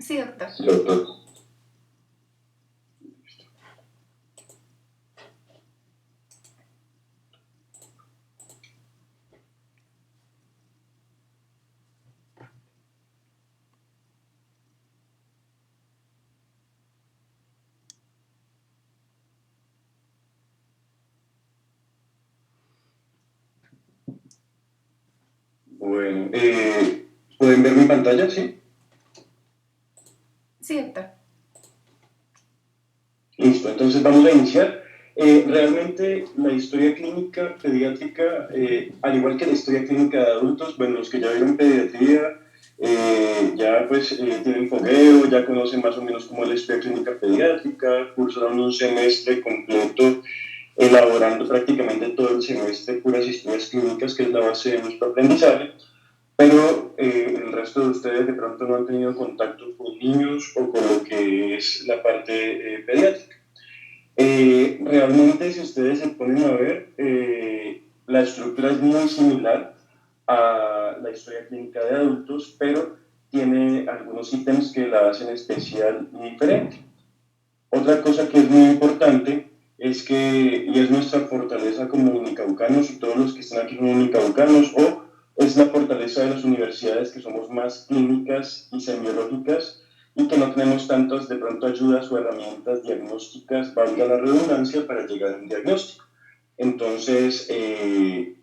Sí, doctor. Sí, doctor. Bueno, ¿pueden ver mi pantalla? Sí. Sí, doctor. Listo, entonces vamos a iniciar. Realmente la historia clínica pediátrica, al igual que la historia clínica de adultos, bueno, los que ya vieron pediatría, ya pues tienen fogueo, ya conocen más o menos cómo es la historia clínica pediátrica, cursaron un semestre completo elaborando prácticamente todo el semestre puras historias clínicas, que es la base de nuestro aprendizaje. Pero el resto de ustedes de pronto no han tenido contacto con niños o con lo que es la parte pediátrica. Realmente, si ustedes se ponen a ver, la estructura es muy similar a la historia clínica de adultos, pero tiene algunos ítems que la hacen especial y diferente. Otra cosa que es muy importante es que, y es nuestra fortaleza como unicaucanos, y todos los que están aquí son unicaucanos, o es la fortaleza de las universidades que somos más clínicas y semiológicas y que no tenemos tantas de pronto ayudas o herramientas diagnósticas, valga la redundancia, para llegar a un diagnóstico. Entonces,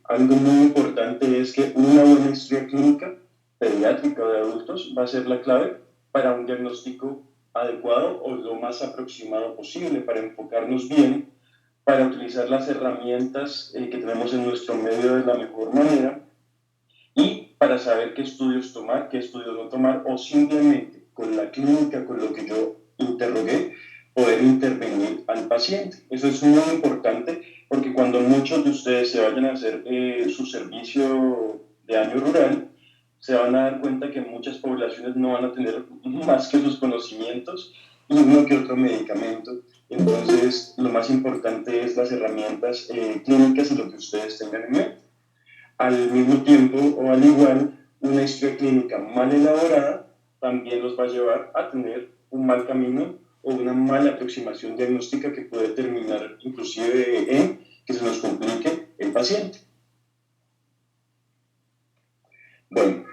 algo muy importante es que una buena historia clínica pediátrica o de adultos va a ser la clave para un diagnóstico adecuado o lo más aproximado posible, para enfocarnos bien, para utilizar las herramientas que tenemos en nuestro medio de la mejor manera y para saber qué estudios tomar, qué estudios no tomar, o simplemente con la clínica, con lo que yo interrogué, poder intervenir al paciente. Eso es muy importante porque cuando muchos de ustedes se vayan a hacer su servicio de año rural, se van a dar cuenta que muchas poblaciones no van a tener más que sus conocimientos y uno que otro medicamento. Entonces, lo más importante es las herramientas clínicas y lo que ustedes tengan en mente. Al mismo tiempo o al igual, una historia clínica mal elaborada también los va a llevar a tener un mal camino o una mala aproximación diagnóstica que puede terminar inclusive en que se nos complique el paciente. Bueno,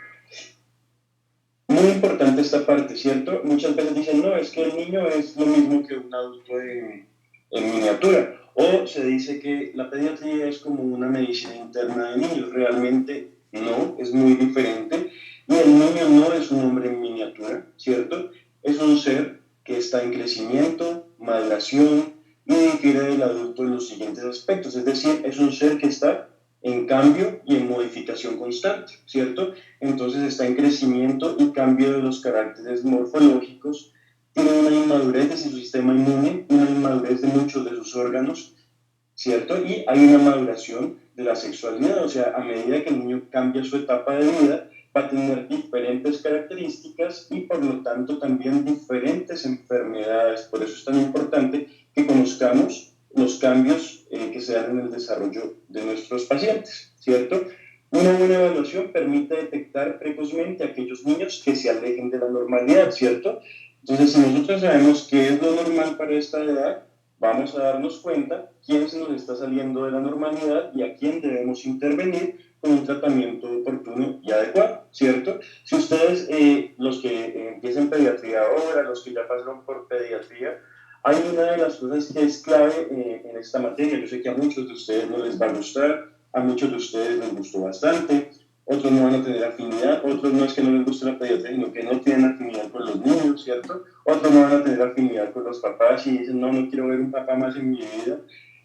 muy importante esta parte, ¿cierto? Muchas veces dicen, no, es que el niño es lo mismo que un adulto en miniatura. O se dice que la pediatría es como una medicina interna de niños. Realmente no, es muy diferente. Y el niño no es un hombre en miniatura, ¿cierto? Es un ser que está en crecimiento, maduración y difiere del adulto en los siguientes aspectos. Es decir, es un ser que está en cambio y en modificación constante, ¿cierto? Entonces está en crecimiento y cambio de los caracteres morfológicos, tiene una inmadurez de su sistema inmune, una inmadurez de muchos de sus órganos, ¿cierto? Y hay una maduración de la sexualidad, o sea, a medida que el niño cambia su etapa de vida, va a tener diferentes características y por lo tanto también diferentes enfermedades. Por eso es tan importante que conozcamos los cambios que se dan en el desarrollo de nuestros pacientes, ¿cierto? Una buena evaluación permite detectar precozmente a aquellos niños que se alejen de la normalidad, ¿cierto? Entonces, si nosotros sabemos qué es lo normal para esta edad, vamos a darnos cuenta quién se nos está saliendo de la normalidad y a quién debemos intervenir con un tratamiento oportuno y adecuado, ¿cierto? Si ustedes, los que empiezan pediatría ahora, los que ya pasaron por pediatría, hay una de las cosas que es clave en esta materia. Yo sé que a muchos de ustedes no les va a gustar, a muchos de ustedes les gustó bastante, otros no van a tener afinidad, otros no es que no les guste la pediatría, sino que no tienen afinidad con los niños, ¿cierto? Otros no van a tener afinidad con los papás y dicen, no, no quiero ver un papá más en mi vida.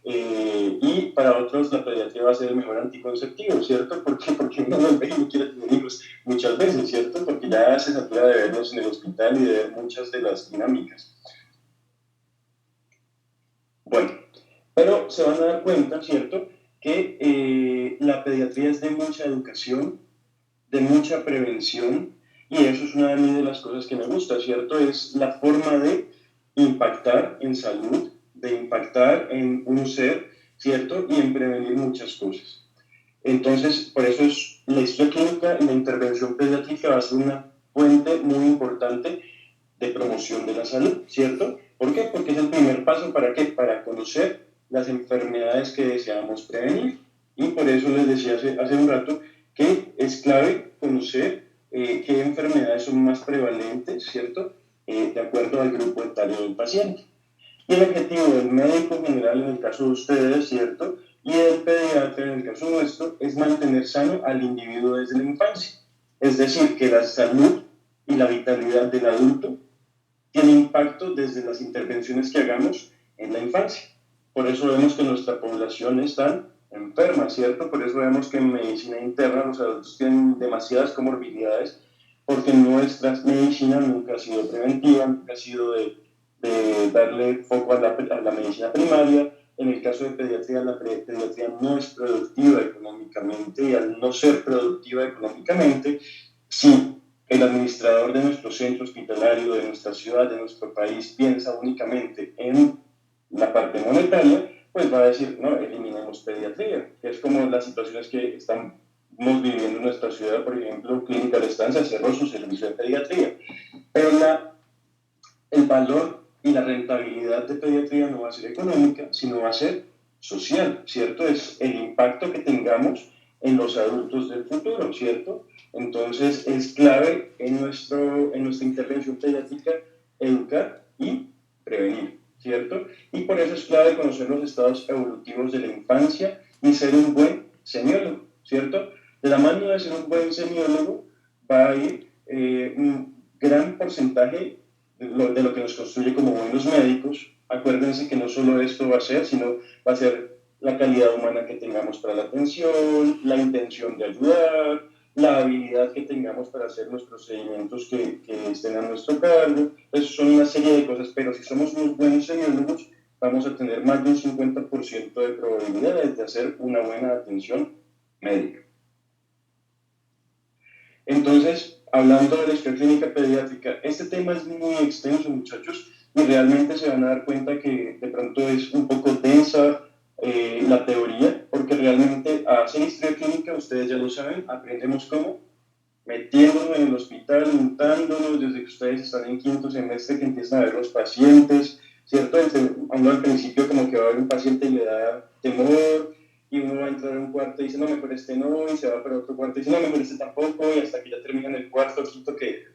Y para otros la pediatría va a ser el mejor anticonceptivo, ¿cierto? ¿Por qué? Porque uno no ve y no quiere tener hijos muchas veces, ¿cierto? Porque ya se satura de verlos en el hospital y de ver muchas de las dinámicas. Bueno, pero se van a dar cuenta, ¿cierto? Que la pediatría es de mucha educación, de mucha prevención, y eso es una de las cosas que me gusta, ¿cierto? Es la forma de impactar en salud, de impactar en un ser, ¿cierto? Y en prevenir muchas cosas. Entonces, por eso es la historia clínica y la intervención pediátrica va a ser una fuente muy importante de promoción de la salud, ¿cierto? ¿Por qué? Porque es el primer paso, ¿para qué? Para conocer las enfermedades que deseamos prevenir. Y por eso les decía hace un rato que es clave conocer qué enfermedades son más prevalentes, ¿cierto? De acuerdo al grupo etario del paciente. Y el objetivo del médico general en el caso de ustedes, ¿cierto? Y del pediatra en el caso nuestro es mantener sano al individuo desde la infancia. Es decir, que la salud y la vitalidad del adulto tiene impacto desde las intervenciones que hagamos en la infancia. Por eso vemos que nuestra población está enferma, ¿cierto? Por eso vemos que en medicina interna los adultos tienen demasiadas comorbilidades, porque nuestra medicina nunca ha sido preventiva, nunca ha sido de darle foco a la medicina primaria. En el caso de pediatría, la pediatría no es productiva económicamente, y al no ser productiva económicamente, sí, el administrador de nuestro centro hospitalario, de nuestra ciudad, de nuestro país, piensa únicamente en la parte monetaria, pues va a decir, no, eliminemos pediatría, que es como las situaciones que estamos viviendo en nuestra ciudad. Por ejemplo, Clínica de Estancia cerró su servicio de pediatría, pero el valor y la rentabilidad de pediatría no va a ser económica, sino va a ser social, ¿cierto? Es el impacto que tengamos en los adultos del futuro, ¿cierto? Entonces es clave en nuestra intervención pediátrica educar y prevenir, ¿cierto? Y por eso es clave conocer los estados evolutivos de la infancia y ser un buen semiólogo, ¿cierto? De la mano de ser un buen semiólogo va a ir un gran porcentaje de lo que nos construye como buenos médicos. Acuérdense que no solo esto va a ser, sino va a ser la calidad humana que tengamos para la atención, la intención de ayudar, la habilidad que tengamos para hacer los procedimientos que estén a nuestro cargo. Eso son una serie de cosas, pero si somos unos buenos semiólogos, vamos a tener más de un 50% de probabilidades de hacer una buena atención médica. Entonces, hablando de la historia clínica pediátrica, este tema es muy extenso, muchachos, y realmente se van a dar cuenta que de pronto es un poco densa la teoría, porque realmente a hacer historia clínica, ustedes ya lo saben, aprendemos cómo, metiéndonos en el hospital, untándonos desde que ustedes están en quinto semestre, que empiezan a ver los pacientes, ¿cierto? Uno al principio como que va a ver un paciente y le da temor, y uno va a entrar a un cuarto y dice, no, mejor este no, y se va para otro cuarto y dice, no, mejor este tampoco, y hasta que ya termina en el cuarto, quinto que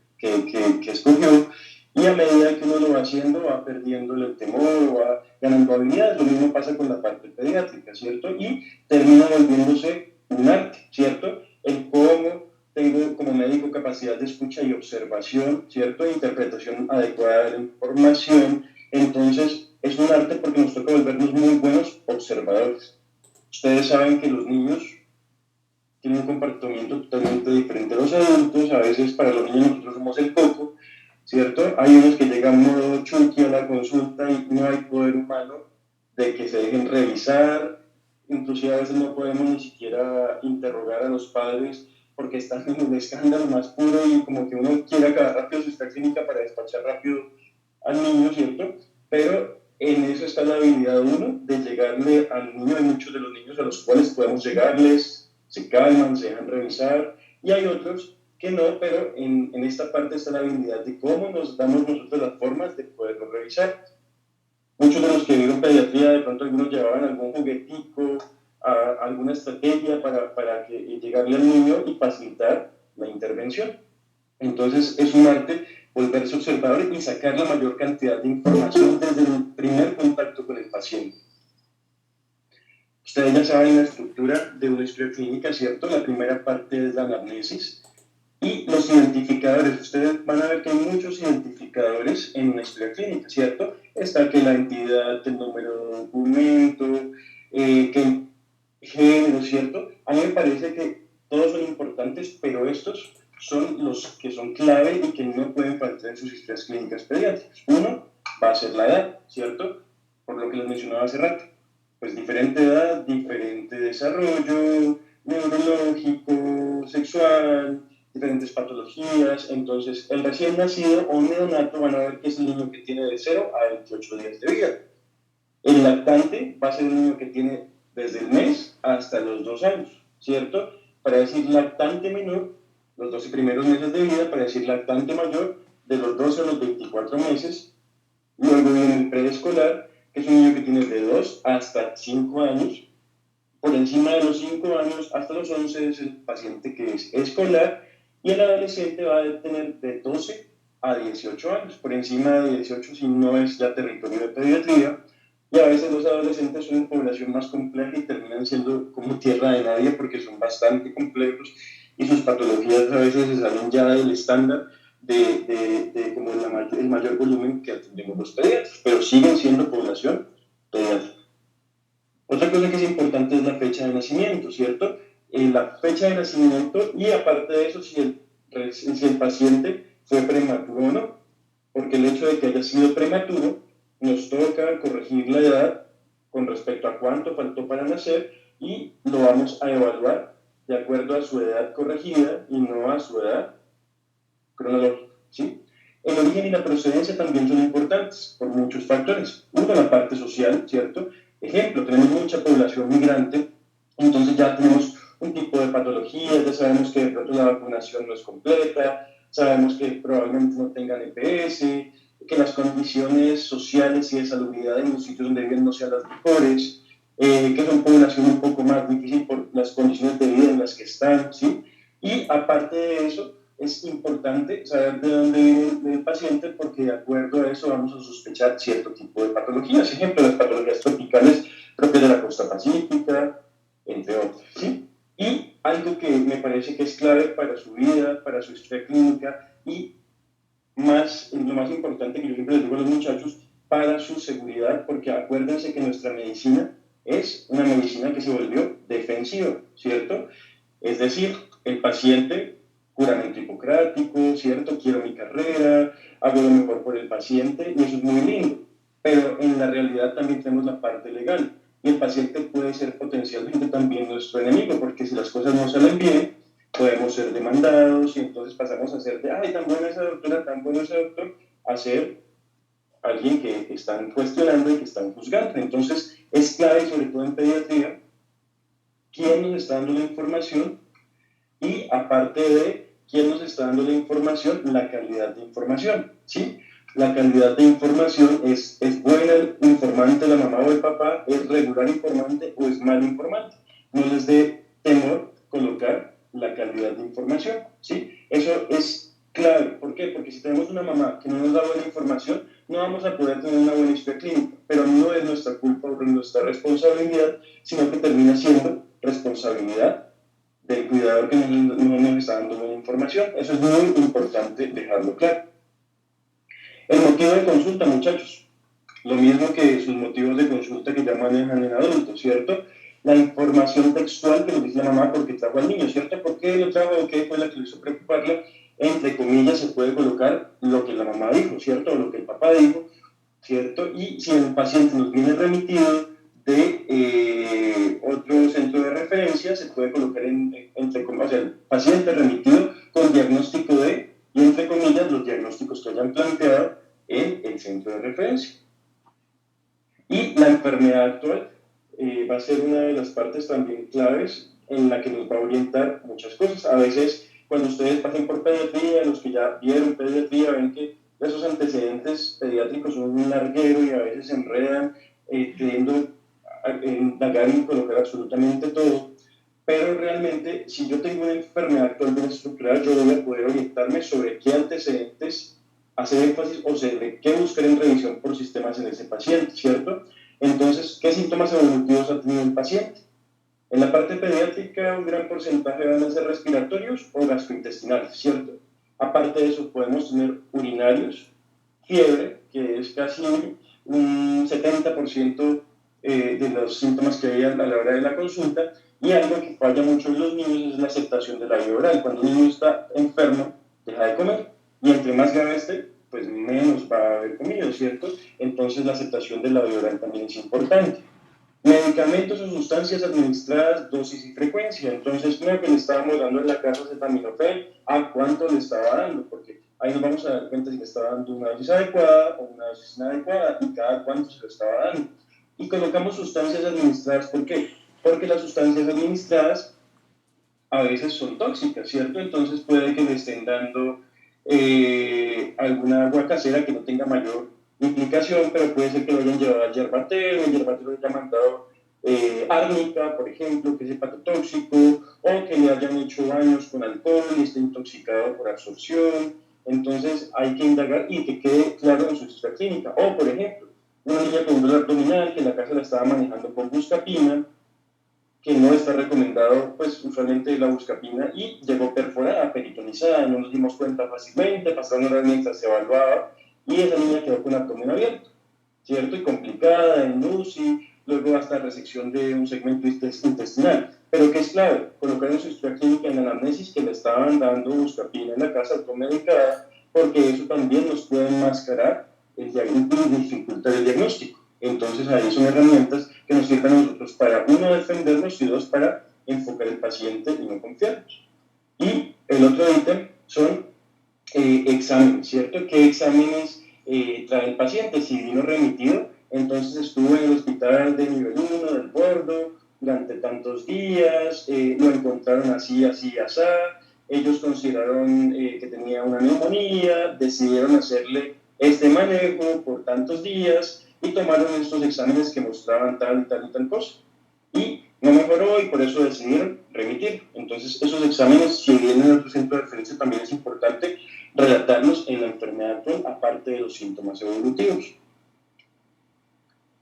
escogió. Y a medida que uno lo va haciendo, va perdiendo el temor, va ganando habilidades. Lo mismo pasa con la parte pediátrica, ¿cierto? Y termina volviéndose un arte, ¿cierto? El cómo tengo como médico capacidad de escucha y observación, ¿cierto? E interpretación adecuada de la información. Entonces, es un arte porque nos toca volvernos muy buenos observadores. Ustedes saben que los niños tienen un comportamiento totalmente diferente a los adultos. A veces para los niños nosotros somos el coco, ¿cierto? Hay unos que llegan modo Chucky a la consulta y no hay poder humano de que se dejen revisar. Inclusive a veces no podemos ni siquiera interrogar a los padres porque están en un escándalo más puro, y como que uno quiere acabar rápido su historia clínica para despachar rápido al niño, ¿cierto? Pero en eso está la habilidad uno de llegarle al niño. Hay muchos de los niños a los cuales podemos llegarles, se calman, se dejan revisar, y hay otros que no, pero en esta parte está la habilidad de cómo nos damos nosotros las formas de poderlo revisar. Muchos de los que vieron pediatría, de pronto algunos llevaban algún juguetico, alguna estrategia para llegarle al niño y facilitar la intervención. Entonces es un arte volverse observador y sacar la mayor cantidad de información desde el primer contacto con el paciente. Ustedes ya saben la estructura de una historia clínica, ¿cierto? La primera parte es la anamnesis y los identificadores. Ustedes van a ver que hay muchos identificadores en una historia clínica, ¿cierto? Está que la entidad, el número de documento, que el género, ¿cierto? A mí me parece que todos son importantes, pero estos son los que son clave y que no pueden faltar en sus historias clínicas pediátricas. Uno va a ser la edad, ¿cierto? Por lo que les mencionaba hace rato. Pues diferente edad, diferente desarrollo neurológico, sexual, diferentes patologías. Entonces, el recién nacido o un neonato van a ver que es el niño que tiene de 0 a 28 días de vida. El lactante va a ser un niño que tiene desde el mes hasta los 2 años, ¿cierto? Para decir lactante menor, los 12 primeros meses de vida. Para decir lactante mayor, de los 12 a los 24 meses. Luego viene el preescolar, que es un niño que tiene de 2 hasta 5 años. Por encima de los 5 años hasta los 11 es el paciente que es escolar, y el adolescente va a tener de 12 a 18 años. Por encima de 18 si no es ya territorio de pediatría, y a veces los adolescentes son una población más compleja y terminan siendo como tierra de nadie porque son bastante complejos y sus patologías a veces se salen ya del estándar de como el mayor volumen que atendemos los pediatras, pero siguen siendo población pediátrica. Otra cosa que es importante es la fecha de nacimiento, ¿cierto? La fecha de nacimiento, y aparte de eso, si el paciente fue prematuro o no, porque el hecho de que haya sido prematuro nos toca corregir la edad con respecto a cuánto faltó para nacer, y lo vamos a evaluar de acuerdo a su edad corregida y no a su edad cronológica, ¿sí? El origen y la procedencia también son importantes por muchos factores. Uno, la parte social, ¿cierto? Ejemplo, tenemos mucha población migrante, entonces ya tenemos un tipo de patologías, ya sabemos que de pronto la vacunación no es completa, sabemos que probablemente no tengan EPS, que las condiciones sociales y de salubridad en los sitios donde viven no sean las mejores, que son población un poco más difícil por las condiciones de vida en las que están, ¿sí? Y aparte de eso, es importante saber de dónde viene el paciente, porque de acuerdo a eso vamos a sospechar cierto tipo de patologías. Ejemplo, las patologías tropicales propias de la costa pacífica, entre otras, ¿sí? Y algo que me parece que es clave para su vida, para su historia clínica, y lo más importante que yo siempre les digo a los muchachos, para su seguridad, porque acuérdense que nuestra medicina es una medicina que se volvió defensiva, ¿cierto? Es decir, el paciente, juramento hipocrático, ¿cierto? Quiero mi carrera, hago lo mejor por el paciente, y eso es muy lindo. Pero en la realidad también tenemos la parte legal, y el paciente puede ser potencialmente también nuestro enemigo, porque si las cosas no salen bien, podemos ser demandados, y entonces pasamos a ser de, ay, tan buena esa doctora, tan bueno ese doctor, a ser alguien que están cuestionando y que están juzgando. Entonces, es clave, sobre todo en pediatría, quién nos está dando la información, y aparte de quién nos está dando la información, la calidad de información, ¿sí? La calidad de información es buena informante la mamá o el papá, es regular informante o es mal informante. No les dé temor colocar la calidad de información, ¿sí? Eso es clave. ¿Por qué? Porque si tenemos una mamá que no nos da buena información, no vamos a poder tener una buena historia clínica, pero no es nuestra culpa o nuestra responsabilidad, sino que termina siendo responsabilidad del cuidador que no nos está dando buena información. Eso es muy importante dejarlo claro. El motivo de consulta, muchachos, lo mismo que sus motivos de consulta que ya manejan en adultos, ¿cierto? La información textual que nos dice la mamá porque trajo al niño, ¿cierto? ¿Por qué lo trajo? ¿O qué fue la que le hizo preocuparla? Entre comillas se puede colocar lo que la mamá dijo, ¿cierto? O lo que el papá dijo, ¿cierto? Y si el paciente nos viene remitido de otro centro de referencia, se puede colocar entre comillas, o sea, el paciente remitido con diagnóstico de, y entre comillas, los diagnósticos que hayan planteado en el centro de referencia. Y la enfermedad actual va a ser una de las partes también claves en la que nos va a orientar muchas cosas. A veces, cuando ustedes pasen por pediatría, los que ya vieron pediatría, ven que esos antecedentes pediátricos son un larguero y a veces se enredan queriendo indagar y colocar absolutamente todo. Pero realmente, si yo tengo una enfermedad actual bien estructural, yo voy a poder orientarme sobre qué antecedentes hacer énfasis o sobre qué buscar en revisión por sistemas en ese paciente, ¿cierto? Entonces, ¿qué síntomas evolutivos ha tenido el paciente? En la parte pediátrica, un gran porcentaje van a ser respiratorios o gastrointestinales, ¿cierto? Aparte de eso, podemos tener urinarios, fiebre, que es casi un 70% de los síntomas que hay a la hora de la consulta, y algo que falla mucho en los niños es la aceptación de la vía oral. Cuando un niño está enfermo, deja de comer, y entre más grave esté, pues menos va a haber comido, ¿cierto? Entonces la aceptación de la vía oral también es importante. Medicamentos o sustancias administradas, dosis y frecuencia. Entonces, no que le estábamos dando en la casa acetaminofén, ¿a cuánto le estaba dando? Porque ahí nos vamos a dar cuenta si le estaba dando una dosis adecuada o una dosis inadecuada y cada cuánto se lo estaba dando. Y colocamos sustancias administradas, ¿por qué? Porque las sustancias administradas a veces son tóxicas, ¿cierto? Entonces puede que le estén dando alguna agua casera que no tenga mayor implicación, pero puede ser que lo hayan llevado al yerbatero, el yerbatero le haya mandado árnica, por ejemplo, que es hepatotóxico, o que le hayan hecho baños con alcohol y esté intoxicado por absorción. Entonces hay que indagar y que quede claro en su historia clínica. O, por ejemplo, una niña con dolor abdominal que en la casa la estaba manejando con buscapina, que no está recomendado, pues usualmente la buscapina, y llegó perforada, peritonizada, no nos dimos cuenta fácilmente, pasaron horas mientras se evaluaba, y esa niña quedó con abdomen abierto, ¿cierto? Y complicada, en UCI, luego hasta resección de un segmento intestinal. Pero que es clave, colocar en su historia clínica en la anamnesis que le estaban dando buscapina en la casa automedicada, porque eso también nos puede enmascarar el diagnóstico y dificultar el diagnóstico. Entonces ahí son herramientas que nos sirven a nosotros para, uno, defendernos y dos, para enfocar el paciente y no confiarnos. Y el otro ítem son exámenes, ¿cierto? ¿Qué exámenes trae el paciente? Si vino remitido, entonces estuvo en el hospital de nivel 1 del Bordo durante tantos días, lo encontraron así, así, así, ellos consideraron que tenía una neumonía, decidieron hacerle este manejo por tantos días y tomaron estos exámenes que mostraban tal y tal y tal cosa. Y no mejoró y por eso decidieron remitir. Entonces, esos exámenes, si vienen en otro centro de referencia, también es importante relatarlos en la enfermedad actual, aparte de los síntomas evolutivos.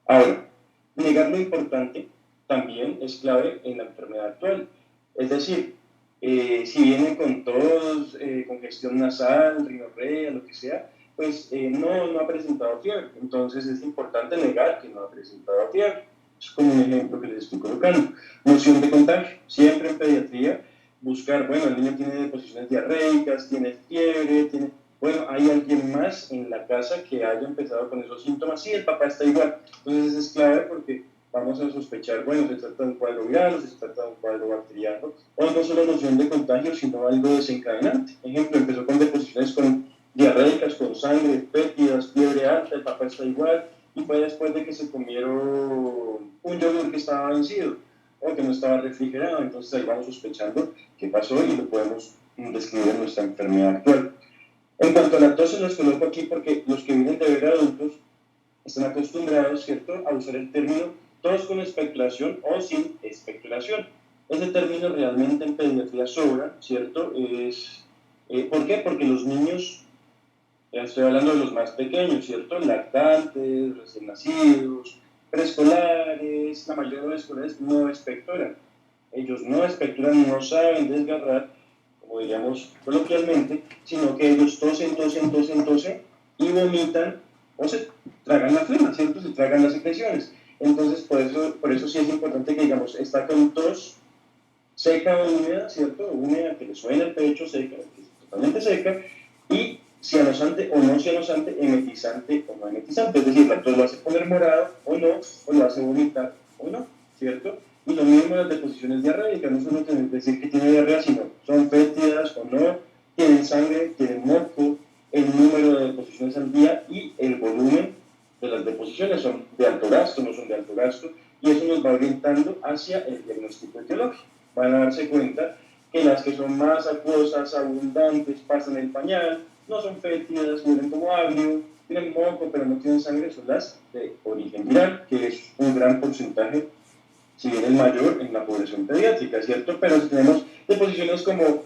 Ahora, negar lo importante también es clave en la enfermedad actual. Es decir, si vienen con tos, congestión nasal, rinorrea, lo que sea, pues no ha presentado fiebre. Entonces es importante negar que no ha presentado fiebre. Es como un ejemplo que les estoy colocando. Noción de contagio. Siempre en pediatría buscar, bueno, el niño tiene deposiciones diarreicas, tiene fiebre, tiene... Bueno, hay alguien más en la casa que haya empezado con esos síntomas. Sí, el papá está igual. Entonces es clave porque vamos a sospechar, bueno, se trata de un cuadro viral o se trata de un cuadro bacteriano, o no solo noción de contagio, sino algo desencadenante. Ejemplo, empezó con deposiciones con diarreicas, con sangre, pétidas, fiebre alta, el papá está igual, y fue después de que se comieron un yogur que estaba vencido o que no estaba refrigerado. Entonces ahí vamos sospechando qué pasó y lo podemos describir en nuestra enfermedad actual. En cuanto a la tos, se los coloco aquí porque los que vienen de ver adultos están acostumbrados, ¿cierto?, a usar el término tos con expectoración o sin expectoración. Ese término realmente en pediatría sobra, ¿cierto? ¿Por qué? Porque los niños, ya estoy hablando de los más pequeños, ¿cierto? Lactantes, recién nacidos, preescolares, la mayoría de los escolares no expectoran. Ellos no expectoran, no saben desgarrar, como diríamos coloquialmente, sino que ellos tosen, tosen, tosen, tosen y vomitan o se tragan la flema, ¿cierto? Se tragan las secreciones. Entonces, por eso sí es importante que, digamos, está con tos seca o húmeda, ¿cierto? Húmeda, que le suena el pecho, seca, que es totalmente seca, y cianosante o no cianosante, emetizante o no emetizante. Es decir, la tos lo hace poner morado o no, o lo hace vomitar o no, ¿cierto? Y lo mismo las deposiciones diarreicas, no solo decir que tiene diarrea, sino son fétidas o no, tienen sangre, tienen moco, el número de deposiciones al día y el volumen de las deposiciones son de alto gasto, no son de alto gasto, y eso nos va orientando hacia el diagnóstico etiológico. Van a darse cuenta que las que son más acuosas, abundantes, pasan el pañal, no son fétidas, huelen como agrio, tienen moco, pero no tienen sangre, son las de origen viral, que es un gran porcentaje, si bien el mayor, en la población pediátrica, ¿cierto? Pero si tenemos deposiciones como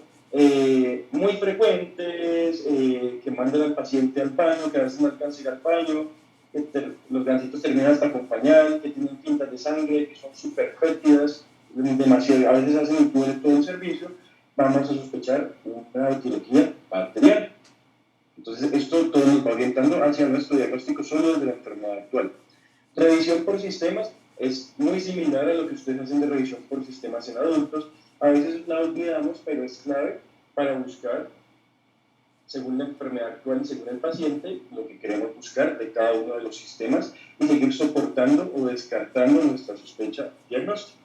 muy frecuentes, que mandan al paciente al baño, que a veces no alcanza a ir al baño, los gancitos terminan hasta con pañal, que tienen tintas de sangre, que son súper fétidas, demasiado, a veces hacen todo el servicio, vamos a sospechar una etiología bacteriana. Entonces, esto todo nos va orientando hacia nuestro diagnóstico solo desde la enfermedad actual. Revisión por sistemas es muy similar a lo que ustedes hacen de revisión por sistemas en adultos. A veces la olvidamos, pero es clave para buscar, según la enfermedad actual y según el paciente, lo que queremos buscar de cada uno de los sistemas y seguir soportando o descartando nuestra sospecha diagnóstica.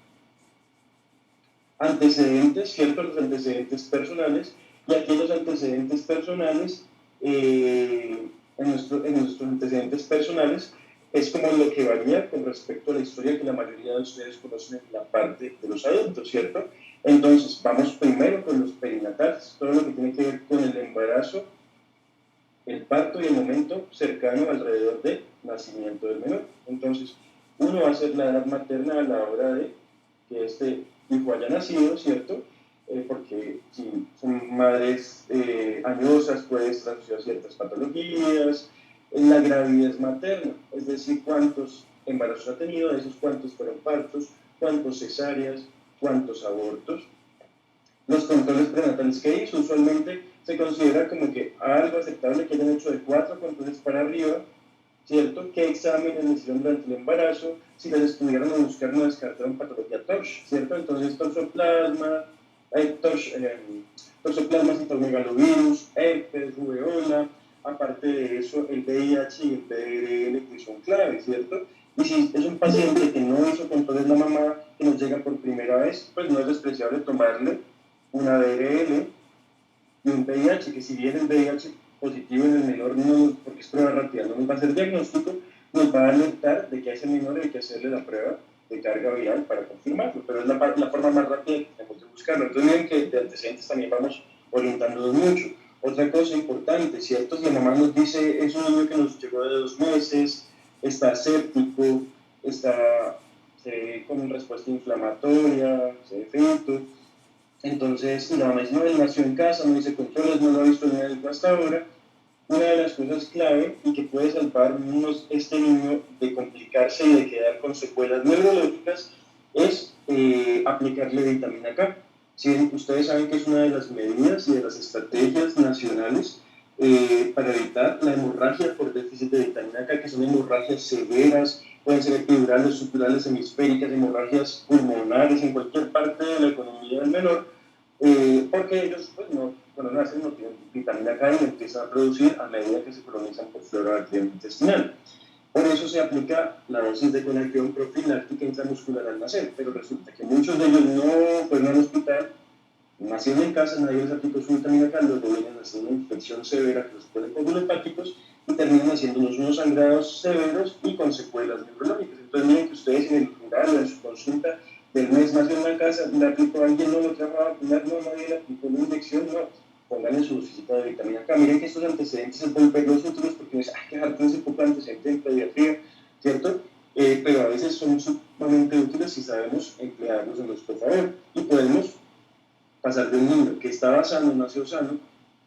Antecedentes, ¿cierto? Los antecedentes personales, y aquí los antecedentes personales, en nuestros antecedentes personales, es como lo que varía con respecto a la historia que la mayoría de ustedes conocen en la parte de los adultos, ¿cierto? Entonces, vamos primero con los perinatales, todo lo que tiene que ver con el embarazo el parto y el momento cercano alrededor del nacimiento del menor. Entonces, uno va a ser la edad materna a la hora de que este hijo haya nacido, ¿cierto? Porque si son madres añosas, puede estar asociado a ciertas patologías. La gravidez materna, es decir, cuántos embarazos ha tenido, de esos cuántos fueron partos, cuántos cesáreas, cuántos abortos. Los controles prenatales que hizo, usualmente se considera como que algo aceptable que hayan hecho de 4 controles para arriba, ¿cierto? ¿Qué exámenes le hicieron durante el embarazo? Si les estuvieron a buscar, no descartaron patología TORCH, ¿cierto? Entonces, toxoplasma, toxoplasma citomegalovirus, herpes, rubeola, aparte de eso, el VIH y el PRL, que son claves, ¿cierto? Y si es un paciente que no hizo controles la mamá, que nos llega por primera vez, pues no es despreciable tomarle una ADRL y un VIH, que si bien el VIH positivo en el menor, no, porque es prueba rápida, no nos va a hacer diagnóstico, nos va a alertar de que a ese menor hay que hacerle la prueba de carga viral para confirmarlo, pero es la forma más rápida que tenemos de buscarlo. Entonces miren que de antecedentes también vamos orientándonos mucho. Otra cosa importante, ¿cierto? Si la mamá nos dice, es un niño que nos llegó de 2 meses, está séptico, está con respuesta inflamatoria, se ve frito, entonces, la mamá dice, no, él nació en casa, no hice controles, no lo ha visto en médico hasta ahora. Una de las cosas clave y que puede salvarnos este niño de complicarse y de quedar con secuelas neurológicas es aplicarle vitamina K. Si ustedes saben que es una de las medidas y de las estrategias nacionales para evitar la hemorragia por déficit de vitamina K, que son hemorragias severas, pueden ser epidurales, subdurales, hemisféricas, hemorragias pulmonares en cualquier parte de la economía del menor, porque ellos, pues, no, cuando nacen no tienen vitamina K y empiezan a producir a medida que se colonizan por flora del triángulo intestinal. Por eso se aplica la dosis de conexión profiláctica intramuscular al nacer, pero resulta que muchos de ellos no fueron al hospital, nacieron en casa, nadie les aplicó su vitamina K, luego vienen haciendo una infección severa que los pone coágulos hepáticos y terminan haciéndonos unos sangrados severos y con secuelas neurológicas. Entonces miren que ustedes en el rural, en su consulta del mes nació en la casa, le aplicó a alguien, no lo trajo a vacunar, no, nadie le aplicó una inyección, no, pónganle su dosis de vitamina K. Miren que estos antecedentes se volver los útiles porque es, que harto ese poco antecedente en pediatría, ¿cierto? Pero a veces son sumamente útiles si sabemos emplearlos en nuestro favor y podemos pasar de un niño que estaba sano, nació sano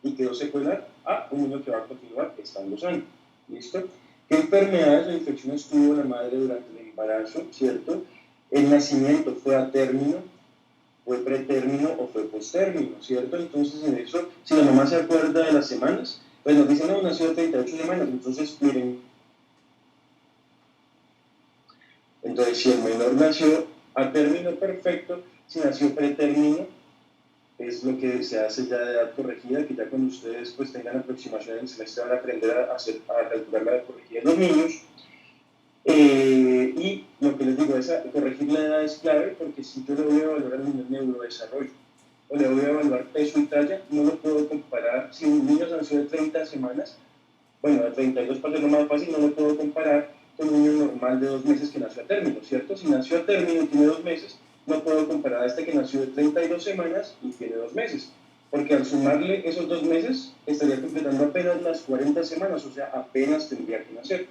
y quedó secuelar a un niño que va a continuar estando sano. ¿Listo? ¿Qué enfermedades o infecciones tuvo la madre durante el embarazo? ¿Cierto? El nacimiento fue a término, fue pretérmino o fue postérmino, ¿cierto? Entonces en eso, si la mamá se acuerda de las semanas, pues nos dicen, no, nació 38 semanas, entonces miren, entonces si el menor nació a término perfecto, si nació pretérmino, es lo que se hace ya de edad corregida, que ya cuando ustedes pues tengan aproximación en el semestre van a aprender a calcular la edad corregida de los niños. Y lo que les digo, corregir la edad es clave porque si yo le voy a evaluar al niño en neurodesarrollo o le voy a evaluar peso y talla, no lo puedo comparar. Si un niño nació de 30 semanas, bueno, de 32 para ser lo más fácil, no lo puedo comparar con un niño normal de 2 meses que nació a término, ¿cierto? Si nació a término y tiene 2 meses, no puedo comparar a este que nació de 32 semanas y tiene 2 meses, porque al sumarle esos 2 meses estaría completando apenas las 40 semanas, o sea, apenas tendría que nacer.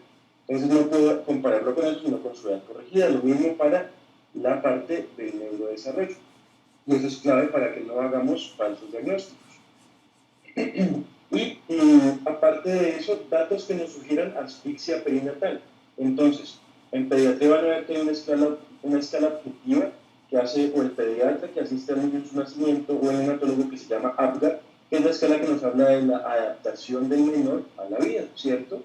Entonces no puedo compararlo con eso, sino con su edad corregida. Lo mismo para la parte del neurodesarrollo. Y eso es clave para que no hagamos falsos diagnósticos. Y aparte de eso, datos que nos sugieran asfixia perinatal. Entonces, en pediatría van a ver que hay una escala objetiva que hace o el pediatra que asiste a niños en su nacimiento o el neonatólogo que se llama APGAR, que es la escala que nos habla de la adaptación del menor a la vida, ¿cierto?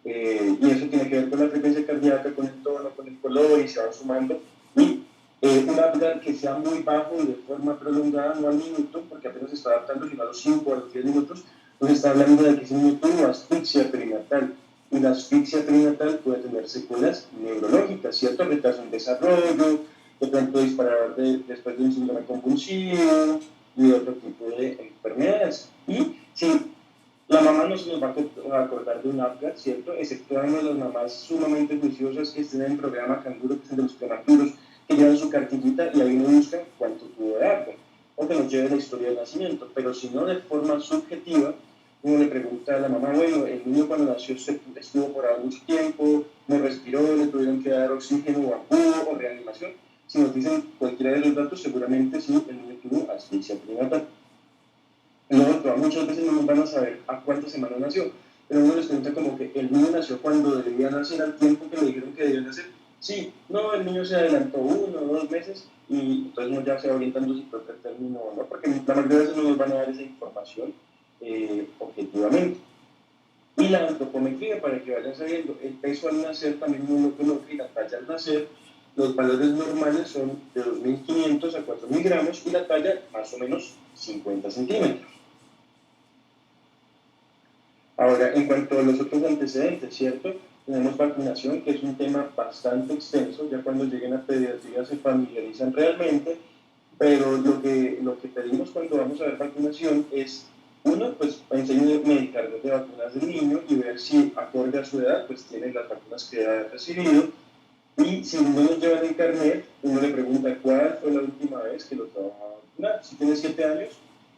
Y eso tiene que ver con la frecuencia cardíaca, con el tono, con el color y se van sumando. Y un Apgar que sea muy bajo y de forma prolongada, no al minuto, porque apenas se está adaptando, sino a los 5 o a los 10 minutos, entonces está hablando de que ese minuto tuvo asfixia perinatal. Y la asfixia perinatal puede tener secuelas neurológicas, ¿cierto? Retraso en desarrollo, de pronto disparar después de un síndrome convulsivo y otro tipo de enfermedades. Y si la mamá no se nos va a acordar de un Apgar, ¿cierto? Exceptuando las mamás sumamente juiciosas que estén en el programa Canguro, que son de los prematuros, que llevan su cartillita y ahí no buscan cuánto tuvo de Apgar, o que nos lleve la historia del nacimiento. Pero si no, de forma subjetiva, uno le pregunta a la mamá, bueno, el niño cuando nació estuvo por ahí mucho tiempo, no respiró, le tuvieron que dar oxígeno o apoyo o reanimación. Si nos dicen cualquiera de los datos, seguramente sí, el niño tuvo asfixia prenatal. No, muchas veces no nos van a saber a cuántas semanas nació, pero uno les pregunta como que el niño nació cuando debía nacer, al tiempo que le dijeron que debía nacer. Sí, no, el niño se adelantó 1 o 2 meses y entonces uno ya se va orientando si toca el término o no, porque la mayoría de veces no nos van a dar esa información objetivamente. Y la antropometría, para que vayan sabiendo, el peso al nacer también uno coloca y la talla al nacer. Los valores normales son de 2.500 a 4.000 gramos y la talla más o menos 50 centímetros. Ahora, en cuanto a los otros antecedentes, ¿cierto? Tenemos vacunación, que es un tema bastante extenso, ya cuando lleguen a pediatría se familiarizan realmente, pero lo que pedimos cuando vamos a ver vacunación es, uno, pues enseñar medicarnos de vacunas del niño y ver si acorde a su edad, pues tiene las vacunas que ha recibido, y si no nos llevan el carnet, uno le pregunta cuál fue la última vez que lo trabajaba a vacunar. Si tiene 7 años,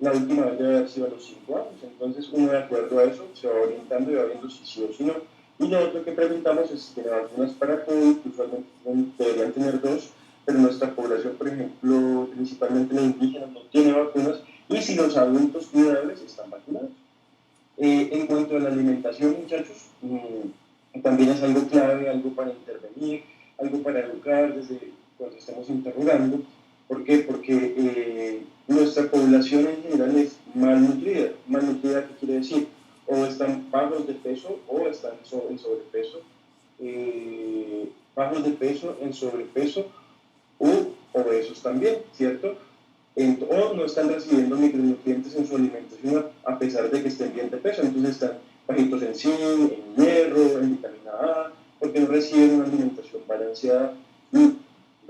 la última vez debe haber sido a los 5 años. Entonces, uno de acuerdo a eso se va orientando y va viendo si sí o si no. Y lo otro que preguntamos es si tiene vacunas para COVID, que usualmente deberían tener 2, pero nuestra población, por ejemplo, principalmente la indígena, no tiene vacunas, y si los adultos cuidables están vacunados. En cuanto a la alimentación, muchachos, también es algo clave, algo para intervenir, algo para educar desde cuando estamos interrogando. ¿Por qué? Porque nuestra población en general es malnutrida. Malnutrida, ¿qué quiere decir? O están bajos de peso o están en sobrepeso. Bajos de peso, en sobrepeso u obesos también, ¿cierto? O no están recibiendo micronutrientes en su alimentación a pesar de que estén bien de peso, entonces están bajitos en zinc, en hierro, en vitamina A, porque no reciben una alimentación balanceada y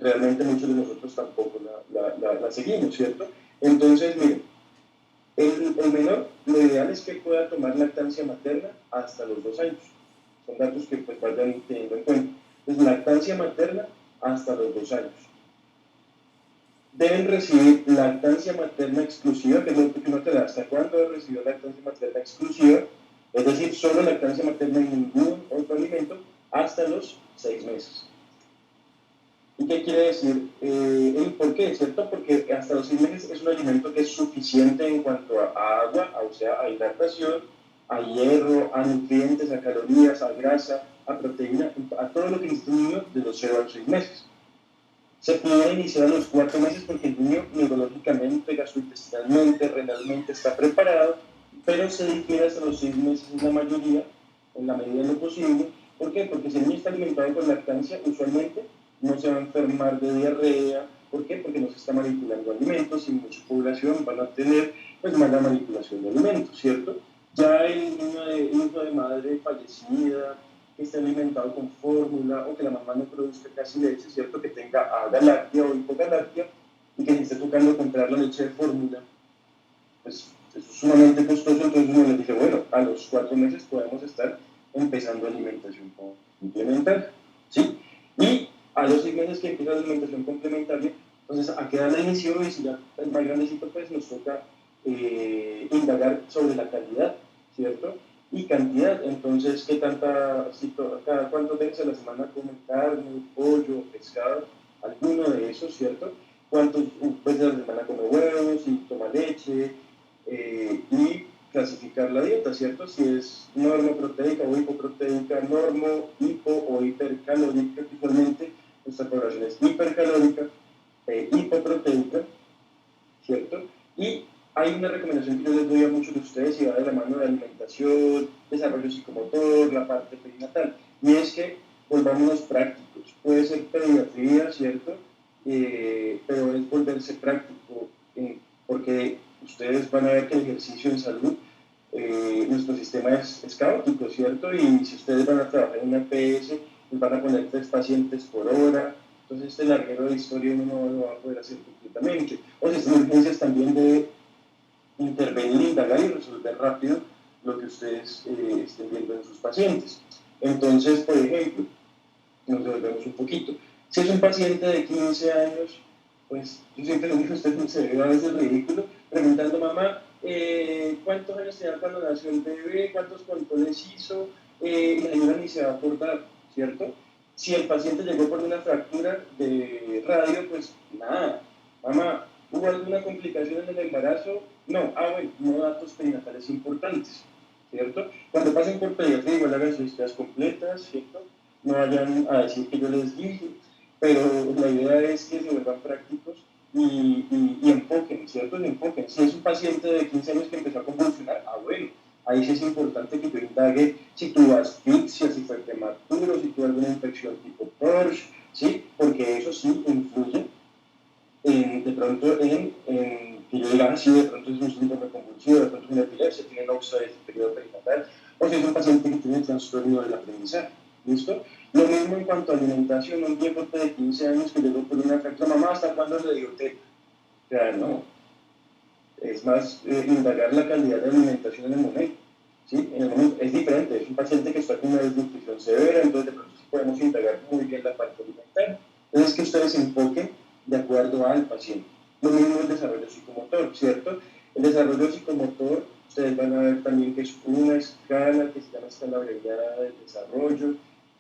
realmente muchos de nosotros tampoco la seguimos, ¿cierto? Entonces, miren, el menor, lo ideal es que pueda tomar lactancia materna hasta los 2 años. Son datos que pues vayan teniendo en cuenta. Entonces, lactancia materna hasta los 2 años. Deben recibir lactancia materna exclusiva, que es lo que uno te da. ¿Hasta cuándo debe recibir lactancia materna exclusiva? Es decir, solo lactancia materna y ningún otro alimento hasta los 6 meses. ¿Y qué quiere decir? ¿Por qué? ¿Cierto? Porque hasta los 6 meses es un alimento que es suficiente en cuanto a agua, o sea, a hidratación, a hierro, a nutrientes, a calorías, a grasa, a proteína, a todo lo que necesita un niño de los 0 a los 6 meses. Se puede iniciar a los 4 meses porque el niño neurológicamente, gastrointestinalmente, renalmente está preparado, pero se difiere hasta los 6 meses en la mayoría, en la medida de lo posible. ¿Por qué? Porque si el niño está alimentado con lactancia, usualmente no se va a enfermar de diarrea. ¿Por qué? Porque no se está manipulando alimentos y mucha población van a tener pues mala manipulación de alimentos, ¿cierto? Ya el niño de hijo de madre fallecida, que esté alimentado con fórmula o que la mamá no produzca casi leche, ¿cierto? Que tenga agaláctea o hipogaláctea y que se esté tocando comprar la leche de fórmula, pues eso es sumamente costoso, entonces uno le dice, bueno, a los 4 meses podemos estar empezando alimentación complementaria, ¿sí? Y a los 6 meses que empieza la alimentación complementaria, entonces a qué edad la inició y si ya es más grandecito, pues nos toca indagar sobre la calidad, ¿cierto? Y cantidad, entonces, ¿qué tanta, cada cuántas veces a la semana comen carne, pollo, pescado, alguno de esos, ¿cierto? ¿Cuántas veces a la semana come huevos y toma leche? Y clasificar la dieta, ¿cierto? Si es normoproteica o hipoproteica, normo, hipo o hipercalórica, que usualmente nuestra población es hipercalórica, hipoproteica, ¿cierto? Y hay una recomendación que yo les doy a muchos de ustedes y va de la mano de alimentación, desarrollo psicomotor, la parte perinatal, y es que volvámonos prácticos. Puede ser pediatría, ¿cierto? Pero es volverse práctico, porque ustedes van a ver que el ejercicio en salud, nuestro sistema es caótico, ¿cierto? Y si ustedes van a trabajar en una EPS, pues van a poner 3 pacientes por hora, entonces este larguero de historia uno no lo va a poder hacer completamente. O si están urgencias también de intervenir, indagar y resolver rápido lo que ustedes estén viendo en sus pacientes. Entonces, por ejemplo, nos devolvemos un poquito. Si es un paciente de 15 años, pues yo siempre le digo a usted, se ve a veces ridículo, preguntando, mamá, cuántos años tenía cuando nació el bebé, cuántos controles hizo, y la señora ni se va a acordar, ¿cierto? Si el paciente llegó por una fractura de radio, pues nada, mamá, ¿hubo alguna complicación en el embarazo? No, bueno, no datos perinatales importantes, ¿cierto? Cuando pasen por pediatría, igual hagan sus historias completas, ¿cierto? No vayan a decir que yo les dije, pero la idea es que se vuelvan prácticos y enfoquen, ¿cierto? Y enfoquen. Si es un paciente de 15 años que empezó a convulsionar, bueno, ahí sí es importante que yo indague si tuvo asfixia, si fue prematuro, si tuvo alguna infección tipo TORCH, ¿sí? Porque eso sí influye de pronto que yo diga, sí, de pronto es un síndrome convulsivo, de pronto es una epilepsia, tiene noxa de periodo perinatal, o si es un paciente que tiene trastorno del aprendizaje. ¿Listo? Lo mismo en cuanto a alimentación, un viejo de 15 años que llegó por una fractura, mamá, ¿hasta cuándo le dio té? O sea, no. Es más indagar la calidad de alimentación en el momento. ¿Sí? En el momento es diferente, es un paciente que está con una desnutrición severa, entonces de pronto sí podemos indagar muy bien la parte alimentaria. Entonces que ustedes se enfoquen de acuerdo al paciente. Lo mismo el desarrollo psicomotor, ¿cierto? El desarrollo psicomotor, ustedes van a ver también que es una escala que se llama escala abreviada del desarrollo,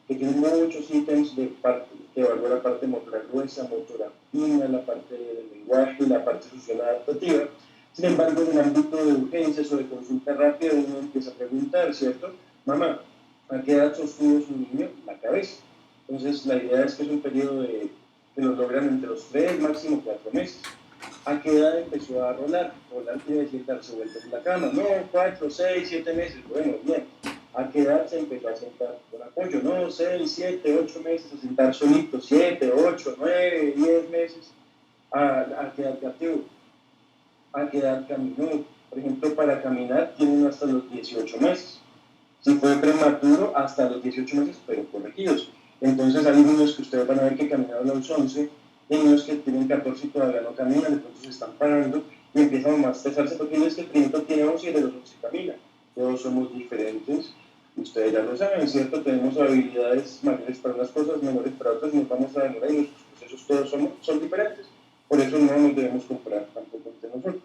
que tiene muchos ítems de parte, que evalúa la parte motora gruesa, motora fina, la parte del lenguaje, la parte social adaptativa. Sin embargo, en el ámbito de urgencias o de consulta rápida, uno empieza a preguntar, ¿cierto? Mamá, ¿a qué edad sostuvo su niño la cabeza? Entonces, la idea es que es un periodo que lo logran entre los 3, máximo 4 meses. ¿A qué edad empezó a rolar? Rolar quiere decir darse vueltas en la cama. No, 4, 6, 7 meses. Bueno, bien. ¿A qué edad se empezó a sentar con apoyo? No, 6, 7, 8 meses a sentar solito. 7, 8, 9, 10 meses. ¿A qué edad gateó? ¿A qué edad caminó? Por ejemplo, para caminar tienen hasta los 18 meses. Si fue prematuro, hasta los 18 meses, pero corregidos. Entonces hay niños que ustedes van a ver que caminaron a los 11, niños que tienen 14 y todavía no caminan, entonces se están parando y empiezan a estresarse porque es que el primito tiene 11 y de los 11 camina. Todos somos diferentes, ustedes ya lo saben, ¿cierto? Tenemos habilidades mayores para unas cosas, menores para otras, nos vamos a demorar y nuestros procesos todos son diferentes. Por eso no nos debemos comparar tampoco entre nosotros.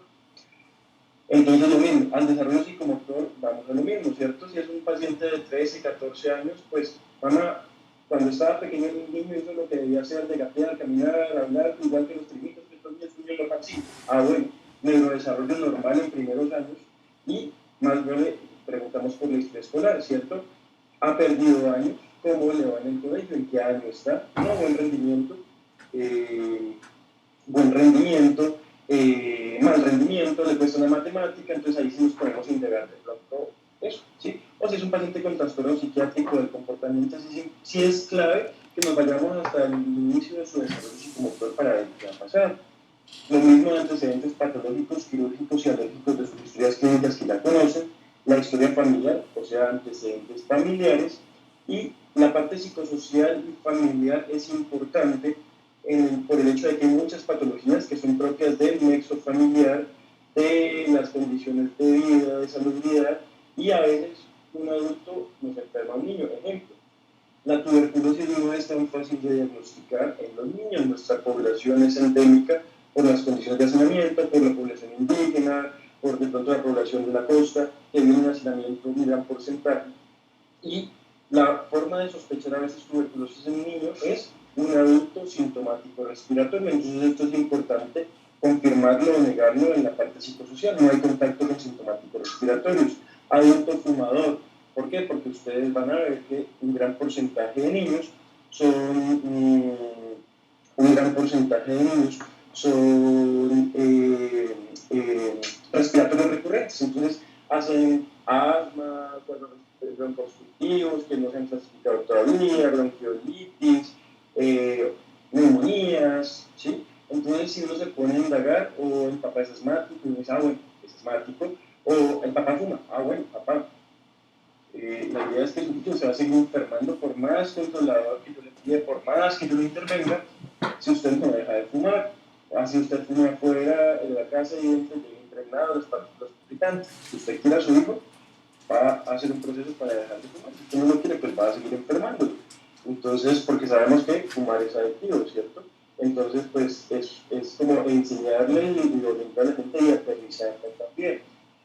Entonces, lo mismo, al desarrollo psicomotor vamos a lo mismo, ¿cierto? Si es un paciente de 13, 14 años, pues, mamá, cuando estaba pequeño el niño hizo lo que debía hacer, de gatear, caminar, hablar, igual que los primitos, que estos niños lo hacen. Bueno, neurodesarrollo normal en primeros años y más vale, preguntamos por la historia escolar, ¿cierto? Ha perdido años, ¿cómo le va en el colegio? ¿En qué año está? No, buen rendimiento, mal rendimiento, le cuesta una matemática, entonces ahí sí nos podemos integrar de pronto eso, ¿sí? O si es un paciente con trastorno psiquiátrico del comportamiento, sí es clave que nos vayamos hasta el inicio de su desarrollo psicomotor para ver qué va a pasar. Lo mismo de antecedentes patológicos, quirúrgicos y alérgicos de sus historias clínicas que ya conocen, la historia familiar, o sea, antecedentes familiares, y la parte psicosocial y familiar es importante por el hecho de que hay muchas patologías que son propias del nexo familiar, de las condiciones de vida, de salubridad, y a veces un adulto nos enferma a un niño. Ejemplo, la tuberculosis no es tan fácil de diagnosticar en los niños. Nuestra población es endémica por las condiciones de hacinamiento, por la población indígena, por de pronto la población de la costa, que viene un hacinamiento un gran porcentaje. Y la forma de sospechar a veces tuberculosis en niños es un adulto sintomático respiratorio. Entonces esto es importante confirmarlo o negarlo en la parte psicosocial. No hay contacto con sintomáticos respiratorios. Adulto fumador. ¿Por qué? Porque ustedes van a ver que un gran porcentaje de niños son respiratorios recurrentes. Entonces hacen asma, broncoconstrictivos que no se han clasificado todavía, bronquiolitis, neumonías, ¿sí? Entonces, si uno se pone a indagar, o el papá es asmático, y uno dice, bueno, es asmático, o el papá fuma, bueno, papá. La idea es que el niño se va a seguir enfermando por más controlador que yo le pida, por más que yo lo intervenga, si usted no deja de fumar. Así usted fuma fuera de la casa y entra y impregnado los partículas irritantes. Si usted quiere a su hijo, va a hacer un proceso para dejar de fumar. Si usted no lo quiere, pues va a seguir enfermándolo. Entonces, porque sabemos que fumar es adictivo, ¿cierto? Entonces, pues es como enseñarle y orientar a la gente y aterrizarla también.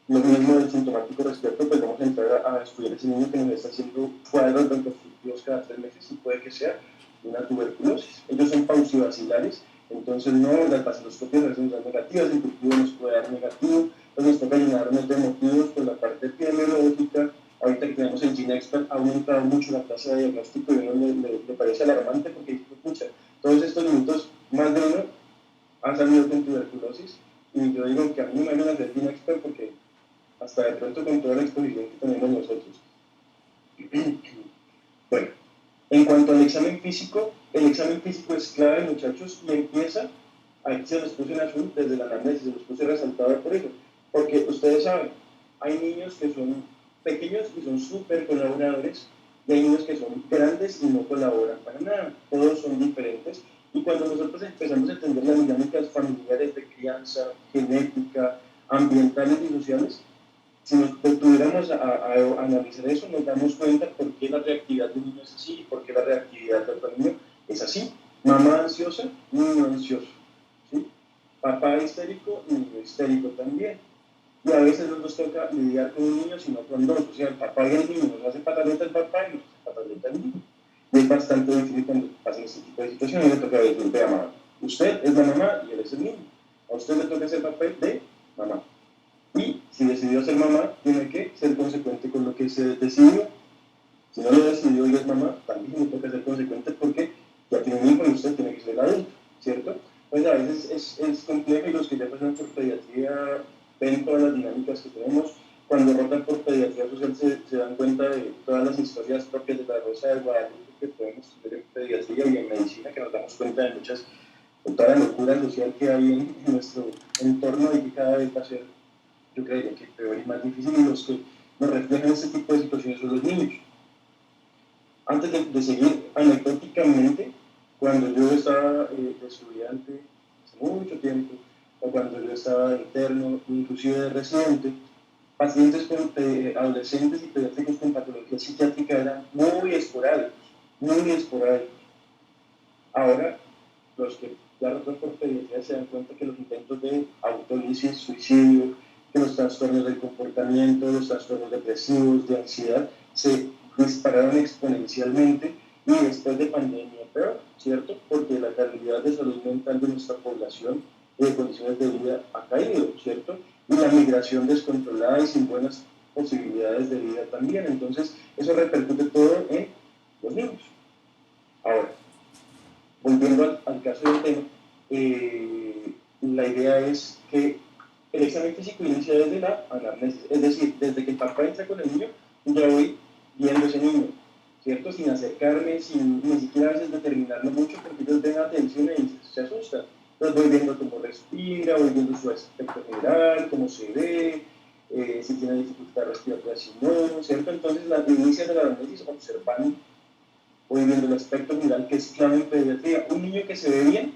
Lo mismo del sintomático respiratorio, pues vamos a entrar a estudiar ese niño que nos está haciendo cuadros broncoconstrictivos cada 3 meses y puede que sea una tuberculosis. Ellos son paucivacilares, entonces no, las baciloscopias a veces nos dan negativas, el cultivo nos puede dar negativo, entonces nos toca llenarnos de motivos por la parte epidemiológica. Ahorita que tenemos el GeneXpert ha aumentado mucho la tasa de diagnóstico y a uno le parece alarmante porque dice, pucha, todos estos minutos, más de uno ha salido con tuberculosis y yo digo que a mí me van a hacer GeneXpert porque hasta de pronto con toda la exposición que tenemos nosotros. Bueno, en cuanto al examen físico, el examen físico es clave, muchachos, y empieza, aquí se los puse en azul, desde la anamnesis, se los puse resaltado por eso, porque ustedes saben, hay niños que son pequeños y son súper colaboradores, y hay niños que son grandes y no colaboran para nada, todos son diferentes, y cuando nosotros empezamos a entender las dinámicas familiares de crianza, genética, ambientales y sociales, si nos detuviéramos a analizar eso, nos damos cuenta por qué la reactividad de un niño es así y por qué la reactividad de otro niño es así. Mamá ansiosa, niño ansioso. ¿Sí? Papá histérico, niño histérico también. Y a veces no nos toca lidiar con un niño, sino con dos. O sea, el papá y el niño nos hace pataleta el papá y nos hace pataleta el niño. Y es bastante difícil cuando pasan este tipo de situaciones. Le toca decirle a mamá, usted es la mamá y él es el niño. A usted le toca hacer papel de mamá. Y si decidió ser mamá, tiene que ser consecuente con lo que se decidió. Si no lo decidió y es mamá, también le toca ser consecuente porque ya tiene un hijo y usted tiene que ser el adulto, ¿cierto? Pues a veces es complejo y los que ya pasan por pediatría ven todas las dinámicas que tenemos. Cuando rotan por pediatría social se dan cuenta de todas las historias propias de la Rosa de Guadalupe que podemos tener en pediatría y en medicina, que nos damos cuenta de muchas, de toda la locura social que hay en nuestro entorno y que cada vez va a ser, yo creería que peor y más difícil, y los que nos reflejan este tipo de situaciones son los niños. Antes de seguir, anecdóticamente, cuando yo estaba de estudiante hace mucho tiempo, o cuando yo estaba de interno, inclusive de residente, pacientes con adolescentes y pediátricos con patología psiquiátrica eran muy esporádicos, muy esporádicos. Ahora, los que ya rotan por pediatría se dan cuenta que los intentos de autolisis, suicidio, que los trastornos del comportamiento, los trastornos depresivos, de ansiedad, se dispararon exponencialmente y después de pandemia peor, ¿cierto? Porque la calidad de salud mental de nuestra población y de condiciones de vida ha caído, ¿cierto? Y la migración descontrolada y sin buenas posibilidades de vida también. Entonces, eso repercute todo en los niños. Ahora, volviendo al caso del tema, la idea es que el examen físico inicia desde la anamnesis, es decir, desde que el papá entra con el niño, ya voy viendo ese niño, ¿cierto? Sin acercarme, sin ni siquiera a veces determinarlo mucho, porque ellos ven atención y se asustan. Entonces voy viendo cómo respira, voy viendo su aspecto general, cómo se ve, si tiene dificultad respiratoria, si no, ¿cierto? Entonces la inicia de la anamnesis observando, voy viendo el aspecto general que es clave en pediatría. Un niño que se ve bien,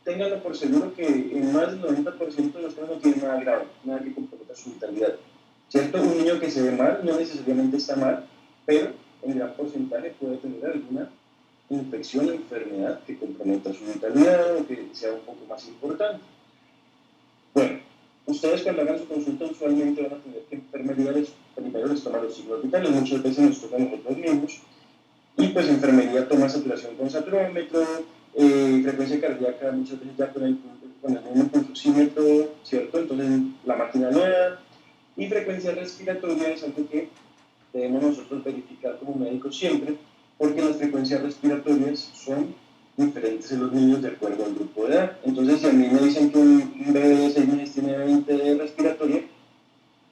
ténganlo por seguro que en más del 90% de los casos no tiene nada grave, nada que comprometa su vitalidad. ¿Cierto? Un niño que se ve mal no necesariamente está mal, pero en gran porcentaje puede tener alguna infección o enfermedad que comprometa su vitalidad o que sea un poco más importante. Bueno, ustedes cuando hagan su consulta usualmente van a tener que enfermería primero les toma los signos vitales, muchas veces nos tocan nosotros mismos, y pues enfermería toma saturación con saturómetro, frecuencia cardíaca muchas veces ya con el mismo pulsóxímetro, ¿cierto? Entonces la máquina nueva, y frecuencia respiratoria es algo que debemos nosotros verificar como médicos siempre, porque las frecuencias respiratorias son diferentes en los niños de acuerdo al grupo de edad. Entonces, si a mí me dicen que un bebé de 6 meses tiene 20 de respiratoria,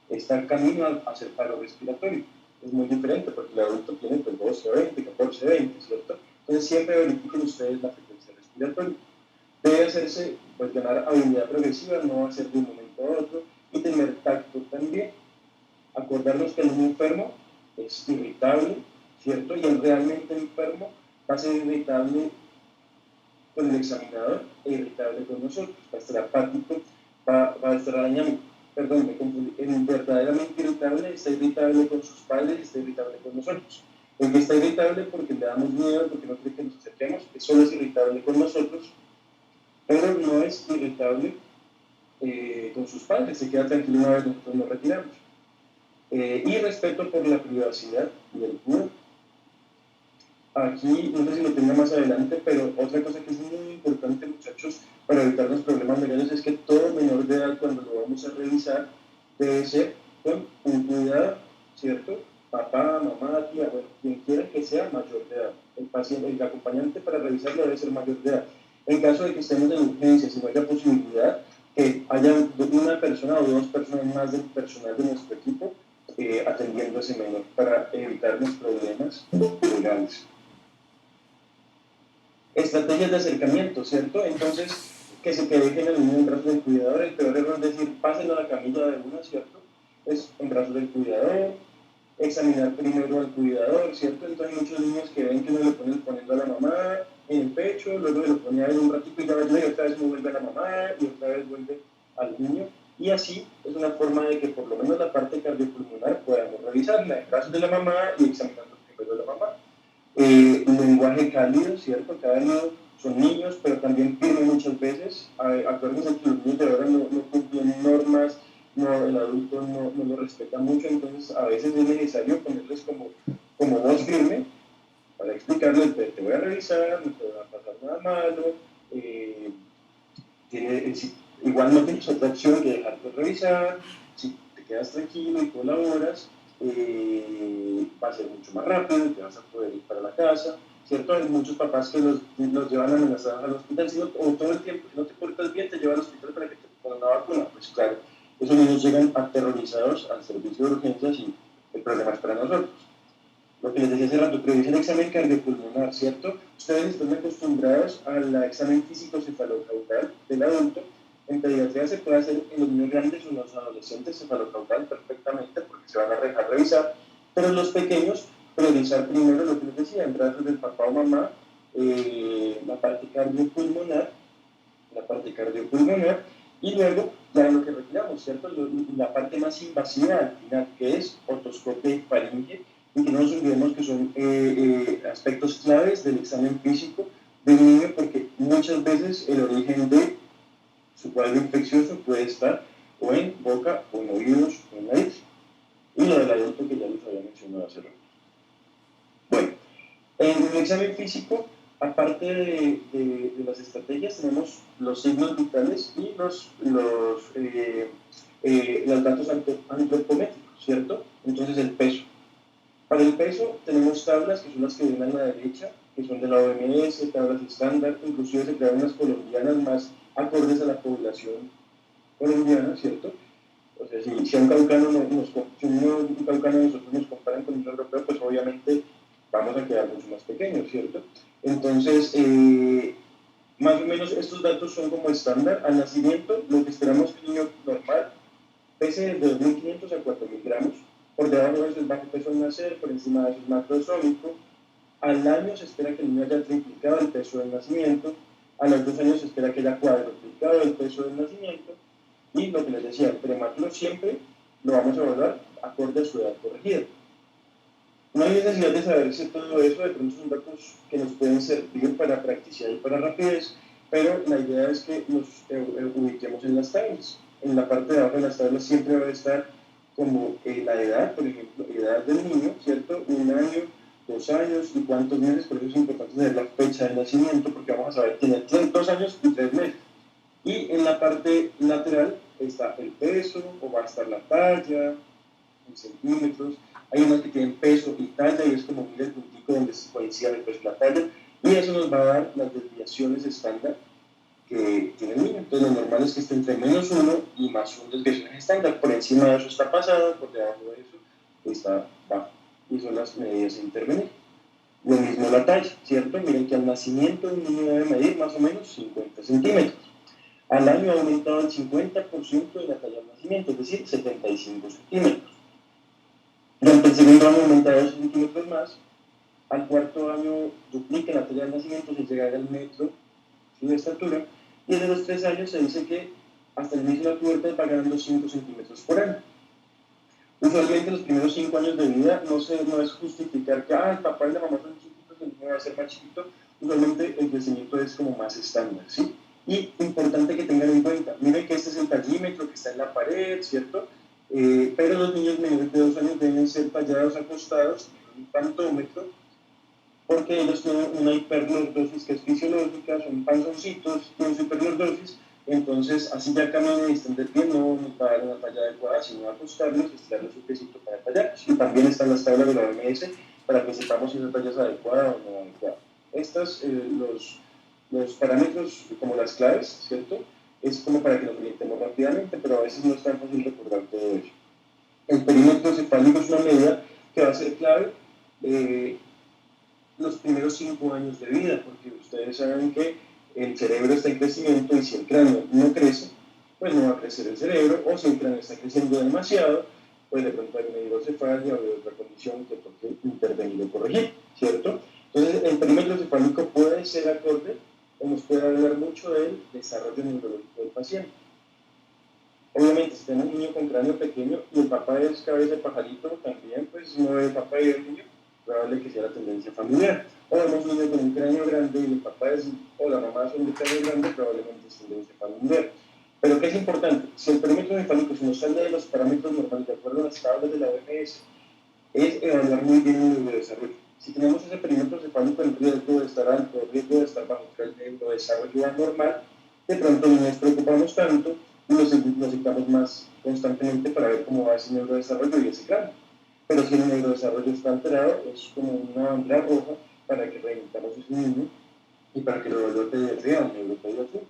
está en camino a hacer paro respiratorio. Es muy diferente porque el adulto tiene pues 12, 20, 14, 20, ¿cierto? Entonces siempre verifiquen ustedes la frecuencia respiratoria. Debe hacerse, pues ganar habilidad progresiva, no va a ser de un momento a otro, y tener tacto también. Acordarnos que el niño enfermo es irritable, ¿cierto? Y el realmente enfermo va a ser irritable con el examinador e irritable con nosotros, va a estar apático, va a estar arañando. Perdón, me confundí, el verdaderamente irritable está irritable con sus padres y está irritable con nosotros. El que está irritable porque le damos miedo, porque no quiere que nos acerquemos, que solo es irritable con nosotros, pero no es irritable con sus padres, se queda tranquilo una vez nosotros nos retiramos. Y respeto por la privacidad y el cuidado. Aquí, no sé si lo tenga más adelante, pero otra cosa que es muy importante, muchachos, para evitar los problemas legales es que todo menor de edad, cuando lo vamos a revisar, debe ser con un cuidado, ¿cierto? Papá, mamá, tía, bueno, quien quiera que sea mayor de edad. El paciente, el acompañante para revisarlo debe ser mayor de edad. En caso de que estemos en urgencias y no haya posibilidad que haya una persona o dos personas más del personal de nuestro equipo atendiendo a ese menor para evitar los problemas legales. Estrategias de acercamiento, ¿cierto? Entonces, que se te dejen el niño en brazos del cuidador, el peor error es decir, pásenlo a la camilla de una, ¿cierto? Es en brazos del cuidador, examinar primero al cuidador, ¿cierto? Entonces hay muchos niños que ven que uno le pone poniendo a la mamá en el pecho, luego le pone a él un ratito y ya ves, y otra vez me vuelve a la mamá y otra vez vuelve al niño. Y así es una forma de que por lo menos la parte cardiopulmonar podamos revisarla en brazos de la mamá y examinando primero a la mamá. Lenguaje cálido, ¿cierto? Cada niño son niños, pero también firme muchas veces. Acuérdense que los niños de ahora no cumplen normas, no, el adulto no lo respeta mucho, entonces a veces es necesario ponerles como voz firme para explicarles, te voy a revisar, no te va a pasar nada malo, igual no tienes otra opción que dejarte revisar, si te quedas tranquilo y colaboras, va a ser mucho más rápido, te vas a poder ir para la casa, ¿cierto? Hay muchos papás que los llevan amenazados al hospital, o todo el tiempo, si no te portas bien, te llevan al hospital para que te pongan la vacuna. Pues claro, esos niños llegan aterrorizados al servicio de urgencias y el problema es para nosotros. Lo que les decía hace rato, previsión de examen cardiopulmonar, ¿cierto? Ustedes están acostumbrados al examen físico cefalocaudal del adulto. En pediatría se puede hacer en los niños grandes o en los adolescentes cefalocaudal perfectamente porque se van a dejar revisar, pero en los pequeños priorizar primero lo que les decía, en brazos del papá o mamá, la parte cardiopulmonar, y luego ya lo que retiramos, ¿cierto? La parte más invasiva al final, que es otoscopia y faringe, y que no nos olvidemos que son aspectos claves del examen físico de un niño, porque muchas veces el origen de su cuadro infeccioso puede estar o en boca, o en oídos, o en nariz. Y lo del adulto que ya les había mencionado hace rato. Bueno, en el examen físico, aparte de las estrategias, tenemos los signos vitales y los datos antropométricos, ¿cierto? Entonces el peso. Para el peso tenemos tablas que son las que ven a la derecha, que son de la OMS, tablas estándar, inclusive se crearon unas colombianas más acordes a la población colombiana, ¿cierto? O sea, si a un caucano, un caucano nosotros nos comparan con un europeo, pues obviamente vamos a quedar mucho más pequeños, ¿cierto? Entonces, más o menos estos datos son como estándar. Al nacimiento, lo que esperamos que un niño normal pese de 2.500 a 4.000 gramos. Por debajo de eso es bajo peso al nacer, por encima de eso es macrosómico. Al año se espera que el niño haya triplicado el peso del nacimiento. A los 2 años se espera que haya cuadruplicado el peso del nacimiento. Y lo que les decía, el prematuro siempre lo vamos a evaluar acorde a su edad corregida. No hay necesidad de saberse todo eso, de pronto son datos que nos pueden servir para practicidad y para rapidez, pero la idea es que nos ubiquemos en las tablas. En la parte de abajo de las tablas siempre va a estar como la edad, por ejemplo, edad del niño, ¿cierto? 1 año, 2 años y cuántos meses, por eso es importante tener la fecha de nacimiento, porque vamos a saber, tiene 2 años y 3 meses. Y en la parte lateral está el peso, o va a estar la talla, en centímetros. Hay unas que tienen peso y talla, y es como mira el puntico donde se coincide el peso y la talla, y eso nos va a dar las desviaciones estándar que tiene el niño. Entonces, lo normal es que esté entre -1 y +1 desviaciones estándar. Por encima de eso está pasado, por debajo de eso está bajo. Y son las medidas a intervenir. Lo mismo la talla, ¿cierto? Miren que al nacimiento un niño debe medir más o menos 50 centímetros. Al año ha aumentado el 50% de la talla al nacimiento, es decir, 75 centímetros. Durante el segundo año aumenta 2 centímetros más. Al cuarto año duplica la talla del nacimiento, se llega al metro de estatura. Y desde los 3 años se dice que hasta el inicio de la pubertad va ganando 5 centímetros por año. Usualmente los primeros 5 años de vida no es justificar que el papá y la mamá son chiquitos, el niño va a ser más chiquito. Usualmente el crecimiento es como más estándar, ¿sí? Y importante que tengan en cuenta, miren que este es el tallímetro que está en la pared, ¿cierto? Pero los niños menores de 2 años deben ser tallados acostados en un pantómetro, porque ellos tienen una hiperlordosis que es fisiológica, son panzoncitos, tienen su hiperlordosis, entonces así ya caminan y están de pie, no nos va a dar una talla adecuada, sino acostarlos y estirarles su pesito para tallarlos. Y también están las tablas de la OMS para que sepamos si esa talla es adecuada o no adecuada. Estos, los parámetros, como las claves, ¿cierto? Es como para que nos orientemos rápidamente, pero a veces no es tan fácil recordar todo eso. El perímetro cefálico es una medida que va a ser clave los primeros 5 años de vida, porque ustedes saben que el cerebro está en crecimiento y si el cráneo no crece, pues no va a crecer el cerebro, o si el cráneo está creciendo demasiado, pues de pronto hay una hidrocefalia o de otra condición que toque intervenir o corregir, ¿cierto? Entonces, el perímetro cefálico puede ser acorde o nos puede hablar mucho del desarrollo neurológico del paciente. Obviamente, si tenemos un niño con cráneo pequeño y el papá es cabeza de pajarito, también, pues no es papá y el niño, probable que sea la tendencia familiar. O vemos un niño con un cráneo grande y el papá es, o la mamá son de cráneo grande, probablemente es tendencia familiar. Pero ¿qué es importante? Si el perímetro cefálico se nos sale de los parámetros normales, de acuerdo a las tablas de la OMS, es evaluar muy bien el neurodesarrollo. Si tenemos ese perímetro cefálico en riesgo de estar alto, en riesgo de estar bajo, que el neurodesarrollo anormal, de pronto no nos preocupamos tanto y lo citamos más constantemente para ver cómo va ese neurodesarrollo y ese cráneo. Pero si el neurodesarrollo está alterado, es como una bandera roja para que reiniciamos ese niño y para que lo vuelva a pediatría o neuropediatría.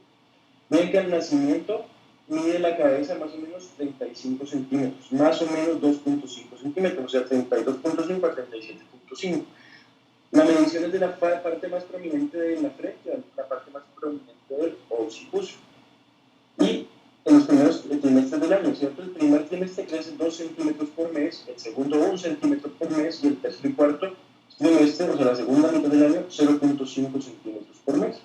Miren que al nacimiento mide la cabeza más o menos 35 centímetros, más o menos 2.5 centímetros, o sea, 32.5 a 37.5. La medición es de la parte más prominente de la frente, la parte más prominente del occipucio. Y en los primeros trimestres del año, ¿cierto? El primer trimestre crece 2 centímetros por mes, el segundo 1 centímetro por mes y el tercer y cuarto trimestre, o sea, la segunda mitad del año, 0.5 centímetros por mes.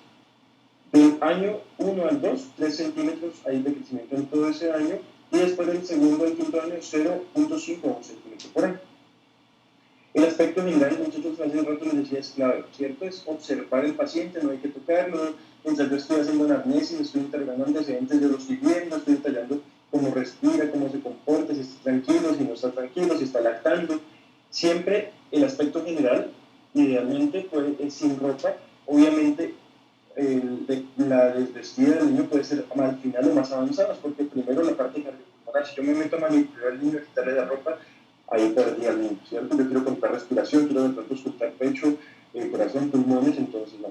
Del año 1 al 2, 3 centímetros hay de crecimiento en todo ese año, y después del segundo al quinto año, 0.5 centímetros por año. El aspecto general, muchachos, hace un rato les decía, es clave, ¿cierto? Es observar el paciente, no hay que tocarlo. Mientras yo estoy haciendo anamnesis, estoy interrogando antecedentes, yo lo estoy viendo, estoy detallando cómo respira, cómo se comporta, si está tranquilo, si no está tranquilo, si está lactando. Siempre el aspecto general, idealmente, es sin ropa. Obviamente, la desvestida del niño puede ser al final o más avanzadas, porque primero la parte cardiopulmonar, si yo me meto a manipular al niño, a quitarle la ropa, ahí perdí al niño, ¿cierto? Yo quiero contar respiración, quiero de pronto escuchar pecho, corazón, pulmones, entonces no.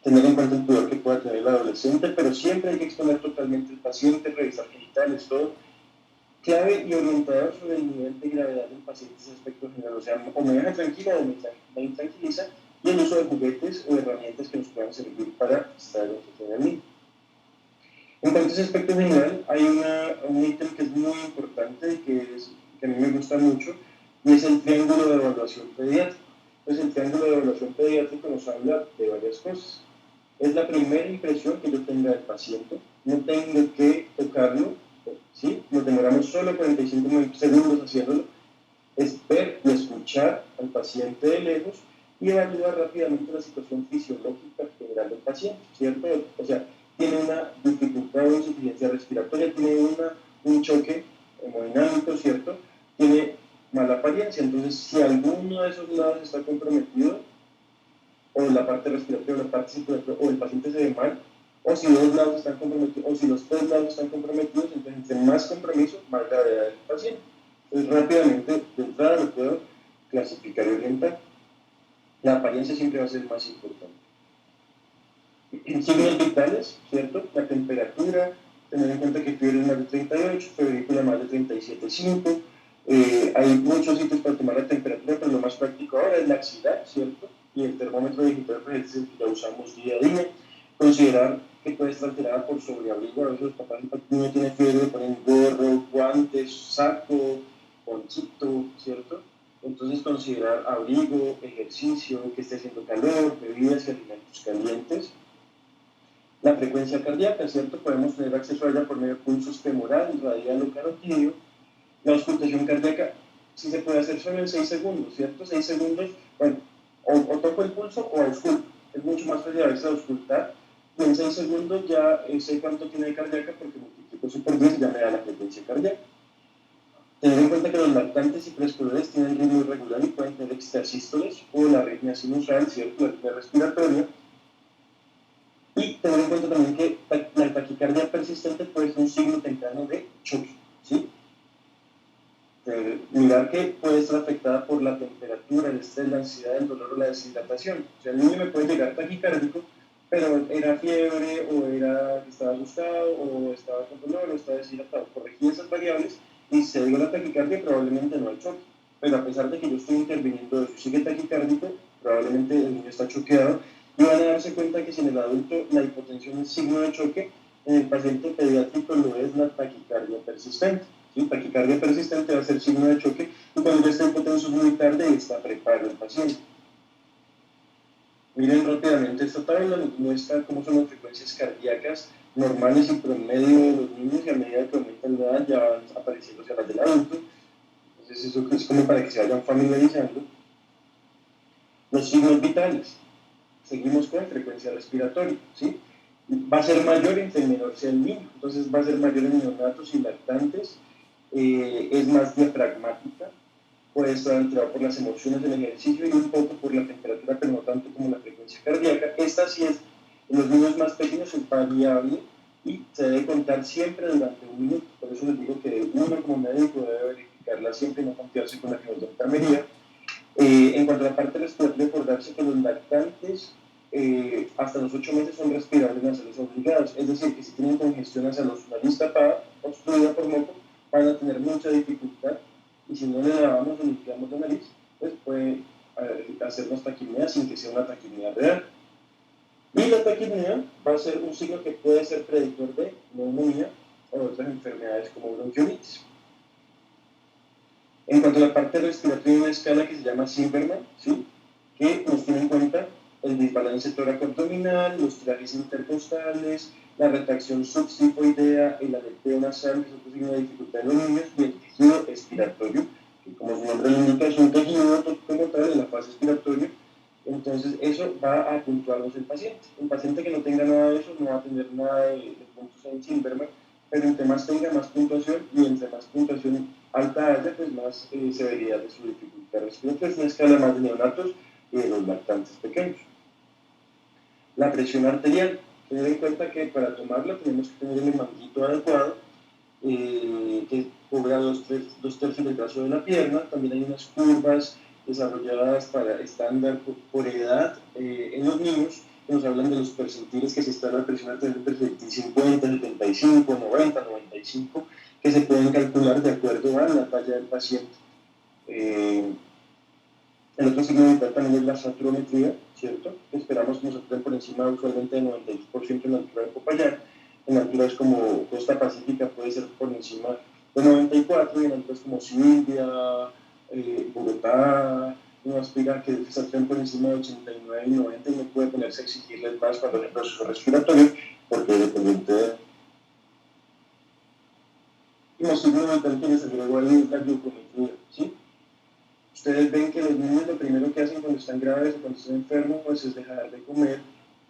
Tener en cuenta el pudor que pueda tener el adolescente, pero siempre hay que exponer totalmente al paciente, revisar genitales, todo. Clave y orientador sobre el nivel de gravedad del paciente, ese aspecto general, o sea, o me deja tranquila o me intranquiliza, y el uso de juguetes o herramientas que nos puedan servir para estar en el niño. En cuanto a ese aspecto general, hay un ítem que es muy importante y que a mí me gusta mucho, y es el triángulo de evaluación pediátrico. Entonces, el triángulo de evaluación pediátrico nos habla de varias cosas. Es la primera impresión que yo tenga del paciente, no tengo que tocarlo, ¿sí? Nos demoramos solo 45 segundos haciéndolo, es ver y escuchar al paciente de lejos y evaluar rápidamente la situación fisiológica general del paciente, ¿cierto? O sea, tiene una dificultad o insuficiencia respiratoria, tiene un choque hemodinámico, ¿cierto? Tiene mala apariencia, entonces si alguno de esos lados está comprometido, o la parte respiratoria, o la parte circulatoria, o el paciente se ve mal, o si dos lados están comprometidos, o si los tres lados están comprometidos, entonces entre más compromiso, más gravedad del paciente. Entonces rápidamente, de entrada lo puedo clasificar y orientar. La apariencia siempre va a ser más importante. Signos vitales, ¿cierto? La temperatura, tener en cuenta que fiebre es más de 38, febrícula más de 37,5. Hay muchos sitios para tomar la temperatura, pero lo más práctico ahora es la axila, ¿cierto? Y el termómetro digital, pues es el que ya usamos día a día. Considerar que puede estar alterada por sobreabrigo. A veces los papás, el niño tiene fiebre, ponen gorro, guantes, saco, ponchito, ¿cierto? Entonces considerar abrigo, ejercicio, que esté haciendo calor, bebidas y alimentos calientes. La frecuencia cardíaca, ¿cierto? Podemos tener acceso a ella por medio de pulsos femoral, radial o carotídeo. La auscultación cardíaca sí se puede hacer solo en 6 segundos, ¿cierto? 6 segundos, bueno, o toco el pulso o ausculto. Es mucho más fácil a veces auscultar y en 6 segundos ya sé cuánto tiene de cardíaca porque multiplico eso por 10 y ya me da la frecuencia cardíaca. Tener en cuenta que los lactantes y preescolares tienen ritmo irregular y pueden tener extrasístoles o la arritmia sinusal, ¿cierto? La arritmia respiratoria. Y tener en cuenta también que la taquicardia persistente puede ser un signo temprano de choque, ¿sí? Mirar que puede estar afectada por la temperatura, el estrés, la ansiedad, el dolor o la deshidratación. O sea, el niño me puede llegar taquicárdico, pero era fiebre, o era que estaba asustado, o estaba con dolor, o estaba deshidratado. Corregí esas variables y se dio la taquicardia, probablemente no hay choque. Pero a pesar de que yo estoy interviniendo, si sigue taquicárdico, probablemente el niño está choqueado. Y van a darse cuenta que si en el adulto la hipotensión es signo de choque, en el paciente pediátrico lo es la taquicardia persistente. ¿Sí? Taquicardia persistente va a ser signo de choque y cuando ya está hipotenso muy tarde está preparado el paciente. Miren rápidamente esta tabla, nos muestra cómo son las frecuencias cardíacas normales y promedio de los niños y a medida que aumenta la edad ya van apareciendo hacia las del adulto. Entonces eso es como para que se vayan familiarizando. Los signos vitales. Seguimos con frecuencia respiratoria, ¿sí? Va a ser mayor entre menor sea el niño, entonces va a ser mayor en neonatos y lactantes, es más diafragmática, puede estar alterado por las emociones del ejercicio y un poco por la temperatura, pero no tanto como la frecuencia cardíaca. Esta sí es, en los niños más pequeños es variable y se debe contar siempre durante un minuto, por eso les digo que uno como médico debe verificarla siempre y no confiarse con la que nos da enfermería. En cuanto a la parte respiratoria, recordarse que los lactantes hasta los 8 meses son respirables nasales obligados, es decir, que si tienen congestión hacia los nariz tapada, obstruida por moco, van a tener mucha dificultad y si no le lavamos o limpiamos la nariz, pues puede hacernos taquipnea sin que sea una taquipnea real. Y la taquipnea va a ser un signo que puede ser predictor de neumonía o de otras enfermedades como bronquiolitis. En cuanto a la parte respiratoria, hay una escala que se llama Silverman, ¿sí? Que nos tiene en cuenta el desbalance tóraco-abdominal, los tirajes intercostales, la retracción subsifoidea, el aleteo nasal, que es otro signo de dificultad en los niños, y el tejido expiratorio, que como su nombre lo indica, es un tejido como tal en la fase expiratoria. Entonces, eso va a puntuarnos el paciente. Un paciente que no tenga nada de eso no va a tener nada de puntos en Silverman, pero entre más tenga, más puntuación, y entre más puntuación alta haya, pues más severidad de su dificultad respiratoria. Es una escala más de neonatos y de los lactantes pequeños. La presión arterial. Tener en cuenta que para tomarla tenemos que tener el manguito adecuado, que cubra dos tercios del brazo de la pierna. También hay unas curvas desarrolladas para estándar por edad en los niños, que nos hablan de los percentiles que se está la presión arterial, el percentil 50, 75, 90, 95, que se pueden calcular de acuerdo a la talla del paciente. El otro signo vital también es la saturometría, ¿cierto? Esperamos que nos estén por encima usualmente del 92% en la altura de Popayán. En alturas como Costa Pacífica puede ser por encima de 94, y en alturas como Silvia, Bogotá, no aspira que se estén por encima de 89 y 90 y no puede ponerse a exigirles más cuando hay un proceso respiratorio, porque dependiente de... Y los signos vitales que les agregó ahí es la glucometría, ¿sí? Ustedes ven que los niños lo primero que hacen cuando están graves o cuando están enfermos pues es dejar de comer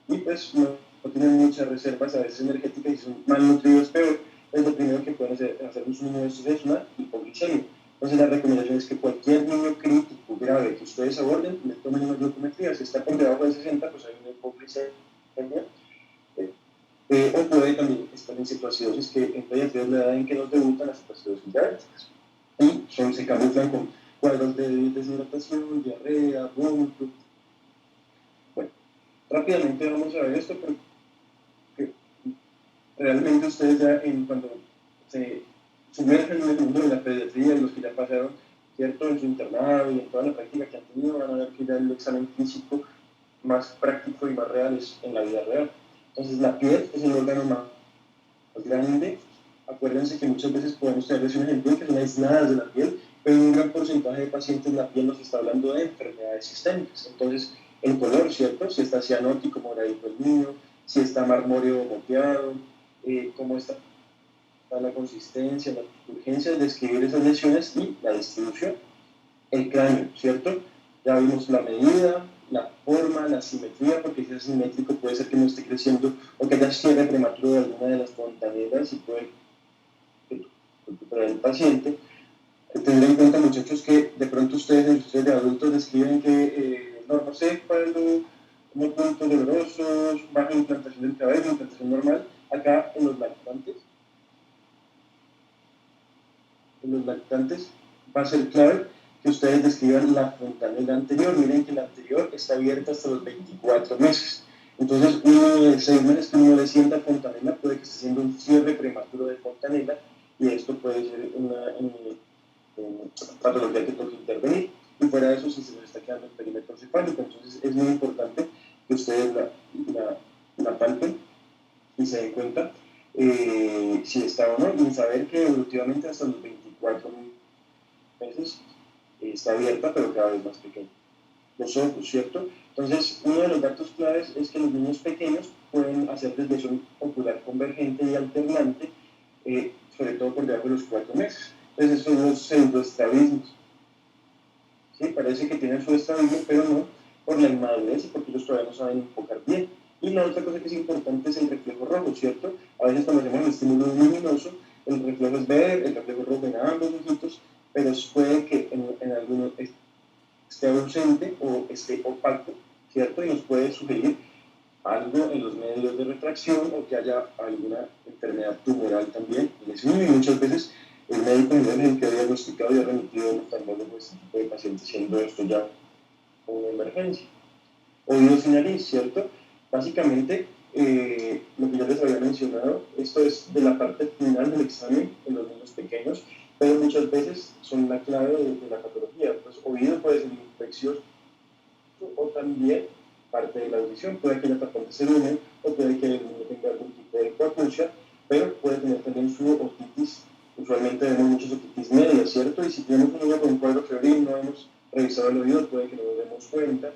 y pues no tienen muchas reservas a veces energéticas y son malnutridos, pero es lo primero que pueden hacer un niño de estos es una hipoglucemia. Entonces la recomendación es que cualquier niño crítico grave que ustedes aborden le tomen una glucometría. Si está por debajo de 60 pues hay una hipoglucemia. O puede también estar en situaciones que en pediatría es la edad en que nos debutan las situaciones diabéticas y se camuflan con cuadros de deshidratación, diarrea, vómito. Bueno, rápidamente vamos a ver esto porque realmente ustedes ya cuando se sumergen en el mundo de la pediatría y los que ya pasaron, ¿cierto? En su internado y en toda la práctica que han tenido, van a ver que ya el examen físico más práctico y más real es en la vida real. Entonces la piel es el órgano más grande. Acuérdense que muchas veces podemos tener lesiones en piel que son aisladas de la piel, pero en un gran porcentaje de pacientes la piel nos está hablando de enfermedades sistémicas. Entonces, el color, ¿cierto? Si está cianótico, moradito el niño, si está marmóreo o moteado, cómo está la consistencia, la urgencia de describir esas lesiones y la distribución. El cráneo, ¿cierto? Ya vimos la medida, la forma, la simetría, porque si es asimétrico puede ser que no esté creciendo o que haya cierre prematuro de alguna de las fontanelas y puede recuperar el paciente. Tener en cuenta, muchachos, que de pronto ustedes en ustedes de adultos describen que no sé cuándo, no puntos dolorosos, baja implantación del cabello, implantación normal. Acá en los lactantes va a ser clave que ustedes describan la fontanela anterior. Miren que la anterior está abierta hasta los 24 meses. Entonces, uno de 6 meses que uno le sienta fontanela puede que esté haciendo un cierre prematuro de fontanela y esto puede ser una patología que toca intervenir. Y fuera de eso, si se les está quedando el perímetro cefálico, entonces es muy importante que ustedes la palpen y se den cuenta si está o no, y saber que evolutivamente hasta los 24 meses está abierta, pero cada vez más pequeña. Los ojos, ¿cierto? Entonces, uno de los datos claves es que los niños pequeños pueden hacer desviación ocular convergente y alternante, sobre todo por debajo de los 4 meses. Entonces, esos son los pseudoestrabismos. ¿Sí? Parece que tienen su estrabismo, pero no por la inmadurez y porque ellos todavía no saben enfocar bien. Y la otra cosa que es importante es el reflejo rojo, ¿cierto? A veces cuando hacemos el estímulo luminoso, el reflejo es verde, el reflejo rojo en ambos ojitos, pero puede que en algunos esté ausente o esté opaco, ¿cierto? Y nos puede sugerir algo en los medios de retracción o que haya alguna enfermedad tumoral también en ese niño. Y muchas veces el médico es el que ha diagnosticado y ha remitido al oftalmólogo este tipo de pacientes, siendo esto ya una emergencia. Oídos y nariz, ¿cierto? Básicamente, lo que ya les había mencionado, esto es de la parte final del examen en los niños pequeños, pero muchas veces son la clave de la patología. Pues oído puede ser infeccioso o también parte de la audición, puede que la tapón de cerumen o puede que el niño tenga algún tipo de hipoacusia, pero puede tener también su otitis. Usualmente vemos muchas otitis medias, ¿cierto? Y si tenemos un niño con un cuadro febril, no hemos revisado el oído, puede que no nos demos cuenta.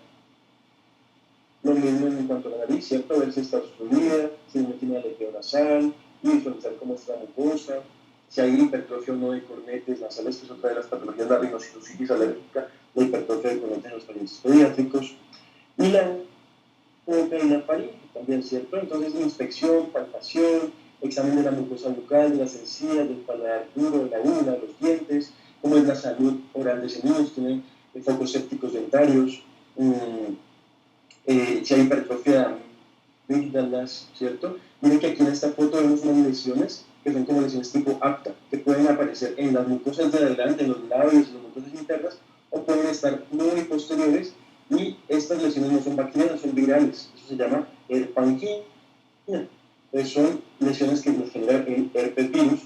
Lo mismo en cuanto a la nariz, ¿cierto? Ver si está obstruida, si no tiene aleteo nasal, y visualizar cómo está la mucosa, si hay hipertrofia o no de cornetes nasales, que es otra de las patologías de la rinosinusitis alérgica, la hipertrofia de cornetes en los pacientes pediátricos, y la boca y la faringe también, ¿cierto? Entonces, inspección, palpación, examen de la mucosa bucal, de las encías, del paladar duro, de la uña, de los dientes, cómo es la salud oral de ese niño, si tienen focos sépticos dentarios, si hay hipertrofia de amígdalas, ¿cierto? Miren que aquí en esta foto vemos unas lesiones que son como lesiones tipo acta, que pueden aparecer en las mucosas de adelante, en los labios, en las mucosas internas, o pueden estar muy posteriores, y estas lesiones no son bacterianas, son virales. Eso se llama herpangina. Son lesiones que nos generan el herpes virus,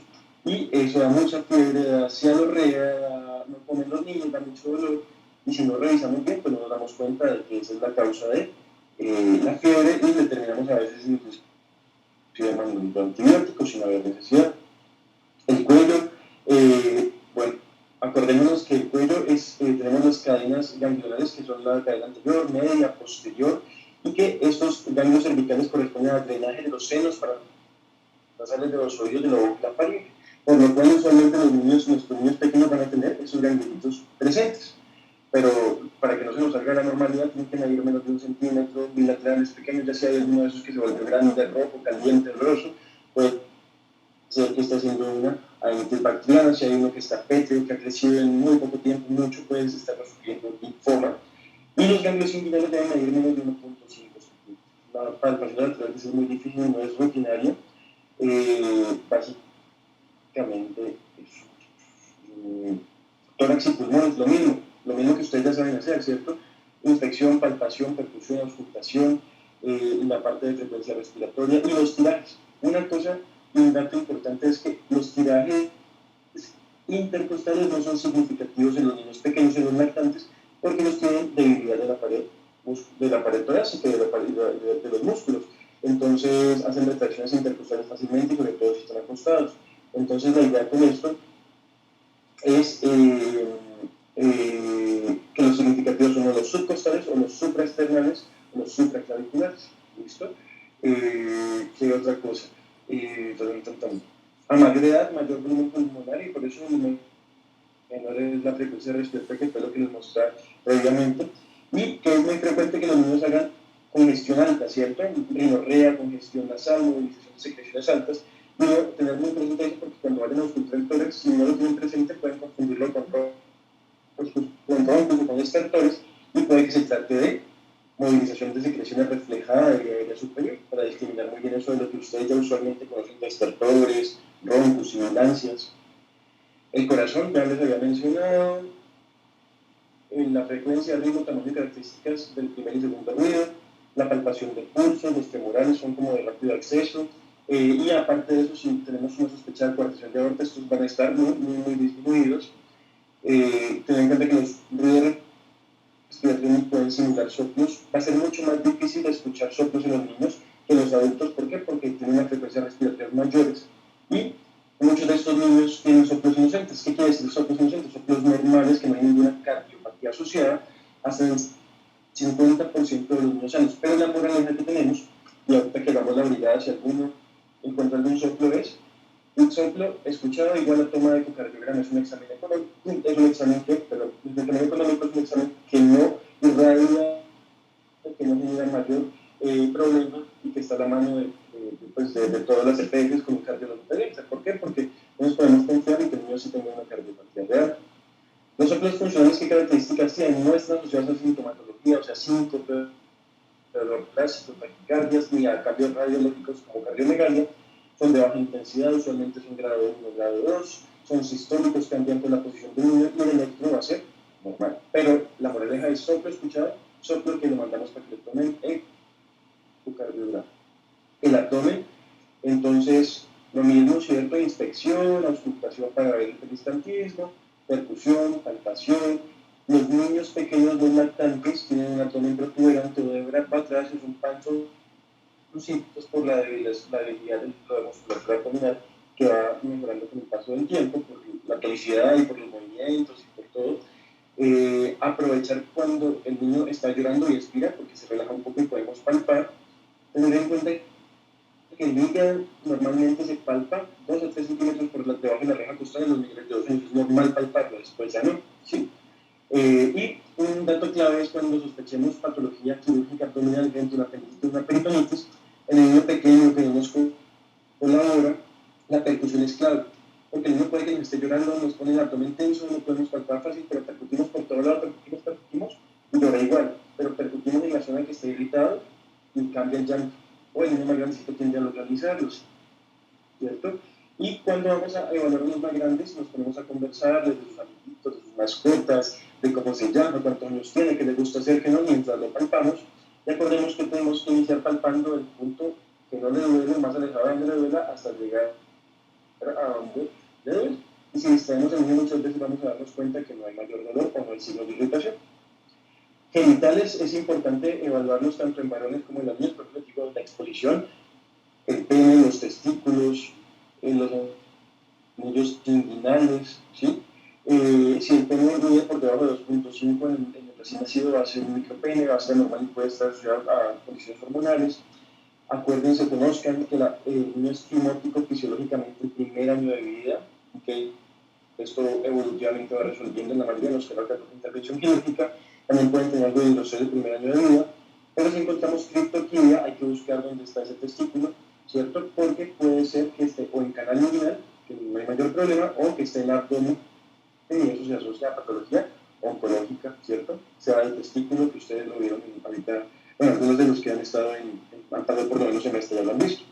y eso da mucha fiebre, da cianorrea, no comen los niños, da mucho dolor, y si no revisamos bien, pues no nos damos cuenta de que esa es la causa de la fiebre, y determinamos a veces incluso mandando antibióticos sin haber necesidad. El cuello, bueno, acordémonos que el cuello tenemos las cadenas ganglionares, que son la cadena anterior, media, posterior, y que estos ganglios cervicales corresponden al drenaje de los senos para pasarles de los oídos de la boca a la faringe, por lo cual usualmente nuestros niños pequeños van a tener esos ganglios presentes. Pero para que no se nos salga la normalidad, tienen que medir menos de 1 centímetro, bilaterales pequeños, ya sea hay alguno de esos que se vuelve grande, rojo, caliente, roso, puede ser que está haciendo una adenitis bacteriana, si hay uno que está pétreo, que ha crecido en muy poco tiempo, mucho, puedes estar sufriendo linfoma. Y los ganglios inguinales deben medir menos de 1.5 centímetros. La palpación lateral es muy difícil, no es rutinaria. Básicamente, tórax y pulmón es lo mismo que ustedes ya saben hacer, ¿cierto? Inspección, palpación, percusión, auscultación, la parte de frecuencia respiratoria y los tirajes. Una cosa y un dato importante es que los tirajes intercostales no son significativos en los niños pequeños, en los lactantes, porque los tienen debilidad de la pared torácica, de los músculos. Entonces hacen retracciones intercostales fácilmente y sobre todo si están acostados. Entonces la idea con esto es que los significativos son los subcostales o los supraesternales o los supraclaviculares. ¿Listo? ¿Qué otra cosa? A mayor edad, mayor volumen pulmonar, y por eso menor es la frecuencia respiratoria, que fue lo que les mostré previamente. y que es muy frecuente que los niños hagan congestión alta, ¿cierto? Rinorrea, congestión nasal, movilización de secreciones altas, pero tener muy presente eso porque cuando vayan a auscultar el tórax, si no lo tienen presente, pueden confundirlo con roncos o con estertores, y puede que se trate de movilización de secreciones reflejada de vía aérea superior, para discriminar muy bien eso de lo que ustedes ya usualmente conocen de estertores, roncos, sibilancias. El corazón, ya les había mencionado, en la frecuencia, ritmo, tamaño y características del primer y segundo ruido, la palpación del pulso, los femorales son como de rápido acceso, y aparte de eso, si tenemos una sospecha de coartación de aorta, estos van a estar muy disminuidos. Tener en cuenta que los ruidos respiratorios pueden simular soplos. Va a ser mucho más difícil escuchar soplos en los niños que en los adultos. ¿Por qué? Porque tienen una frecuencia respiratoria mayores. Y muchos de estos niños tienen soplos inocentes. ¿Qué quiere decir soplos inocentes? Soplos normales, que no hay ninguna cardiopatía asociada, hasta el 50% de los niños sanos. Pero la moraleja que tenemos, y ahorita que hagamos la brigada, si alguno encuentra algún soplo, es un soplo escuchado igual a toma de ecocardiograma. Es un examen económico, es un examen que, pero el examen económico es un examen que no irradia, que no genera mayor problema, y que está a la mano de todas las EPS con un cardiólogo pediatra. ¿Por qué? Porque no nos podemos confiar en que el niño sí tenga una cardiopatía real. Los soplos funcionales, ¿qué características tienen? No están asociados a sintomatología, o sea, síncope, dolor clásico, taquicardias, ni a cambios radiológicos como cardiomegalia. Son de baja intensidad, usualmente son grado 1, grado 2, son sistólicos, cambian con la posición del niño, y el electro va a ser normal. Pero la moraleja es soplo escuchado, soplo que lo mandamos para que le tomen ecocardiograma. El abdomen, entonces, lo mismo, ¿cierto? Inspección, auscultación para ver el peristantismo, percusión, palpación. Los niños pequeños no lactantes tienen un abdomen protuberante o de verdad para atrás, es un pancho por la debilidad de la musculatura abdominal, que va mejorando con el paso del tiempo, por la tonicidad y por los movimientos y por todo. Aprovechar cuando el niño está llorando y expira, porque se relaja un poco y podemos palpar. Tener en cuenta que el hígado normalmente se palpa 2 a 3 centímetros por debajo de la reja costal en los menores de 2 años. Es normal palparlo, después ya no. ¿Sí? Y un dato clave es cuando sospechemos patología quirúrgica abdominal dentro de una apendicitis, una peritonitis. En el niño pequeño que no nos colabora, la percusión es clave. Porque el niño puede que nos esté llorando, nos pone el abdomen tenso, no podemos palpar fácil, pero percutimos por todo lado, percutimos, y llora igual. Pero percutimos en la zona que está irritada y cambia el llanto. O el niño más grandecito tiende a localizarlos, ¿cierto? Y cuando vamos a evaluar a los más grandes, nos ponemos a conversar de sus amiguitos, de sus mascotas, de cómo se llama, cuántos años tiene, qué le gusta hacer, qué no, mientras lo palpamos. Y acordemos que tenemos que iniciar palpando el punto que no le duele, más alejado de donde le duela, hasta llegar a donde le duele. Y si distraemos al niño, muchas veces vamos a darnos cuenta que no hay mayor dolor o no hay signos de irritación. Genitales, es importante evaluarlos tanto en varones como en las niñas, por ejemplo, la exposición, el pene, los testículos, los anillos inguinales, ¿sí? Si el pene mide por debajo de 2.5 en el recién nacido, va a ser un micropene, va a ser normal y puede estar asociado a condiciones hormonales. Acuérdense, conozcan que el niño es fimótico fisiológicamente el primer año de vida, ¿okay? Esto evolutivamente va resolviendo en la mayoría de los casos de intervención quirúrgica. También pueden tener algo de hidrocele el primer año de vida, pero si encontramos criptoquidia, hay que buscar dónde está ese testículo, ¿cierto? Porque puede ser que esté o en canal inguinal, que no hay mayor problema, o que esté en el abdomen, y eso se asocia a patología oncológica, ¿cierto? Sea el testículo, que ustedes lo vieron ahorita, bueno, algunos de los que han estado han pasado por lo menos semestre ya lo han visto.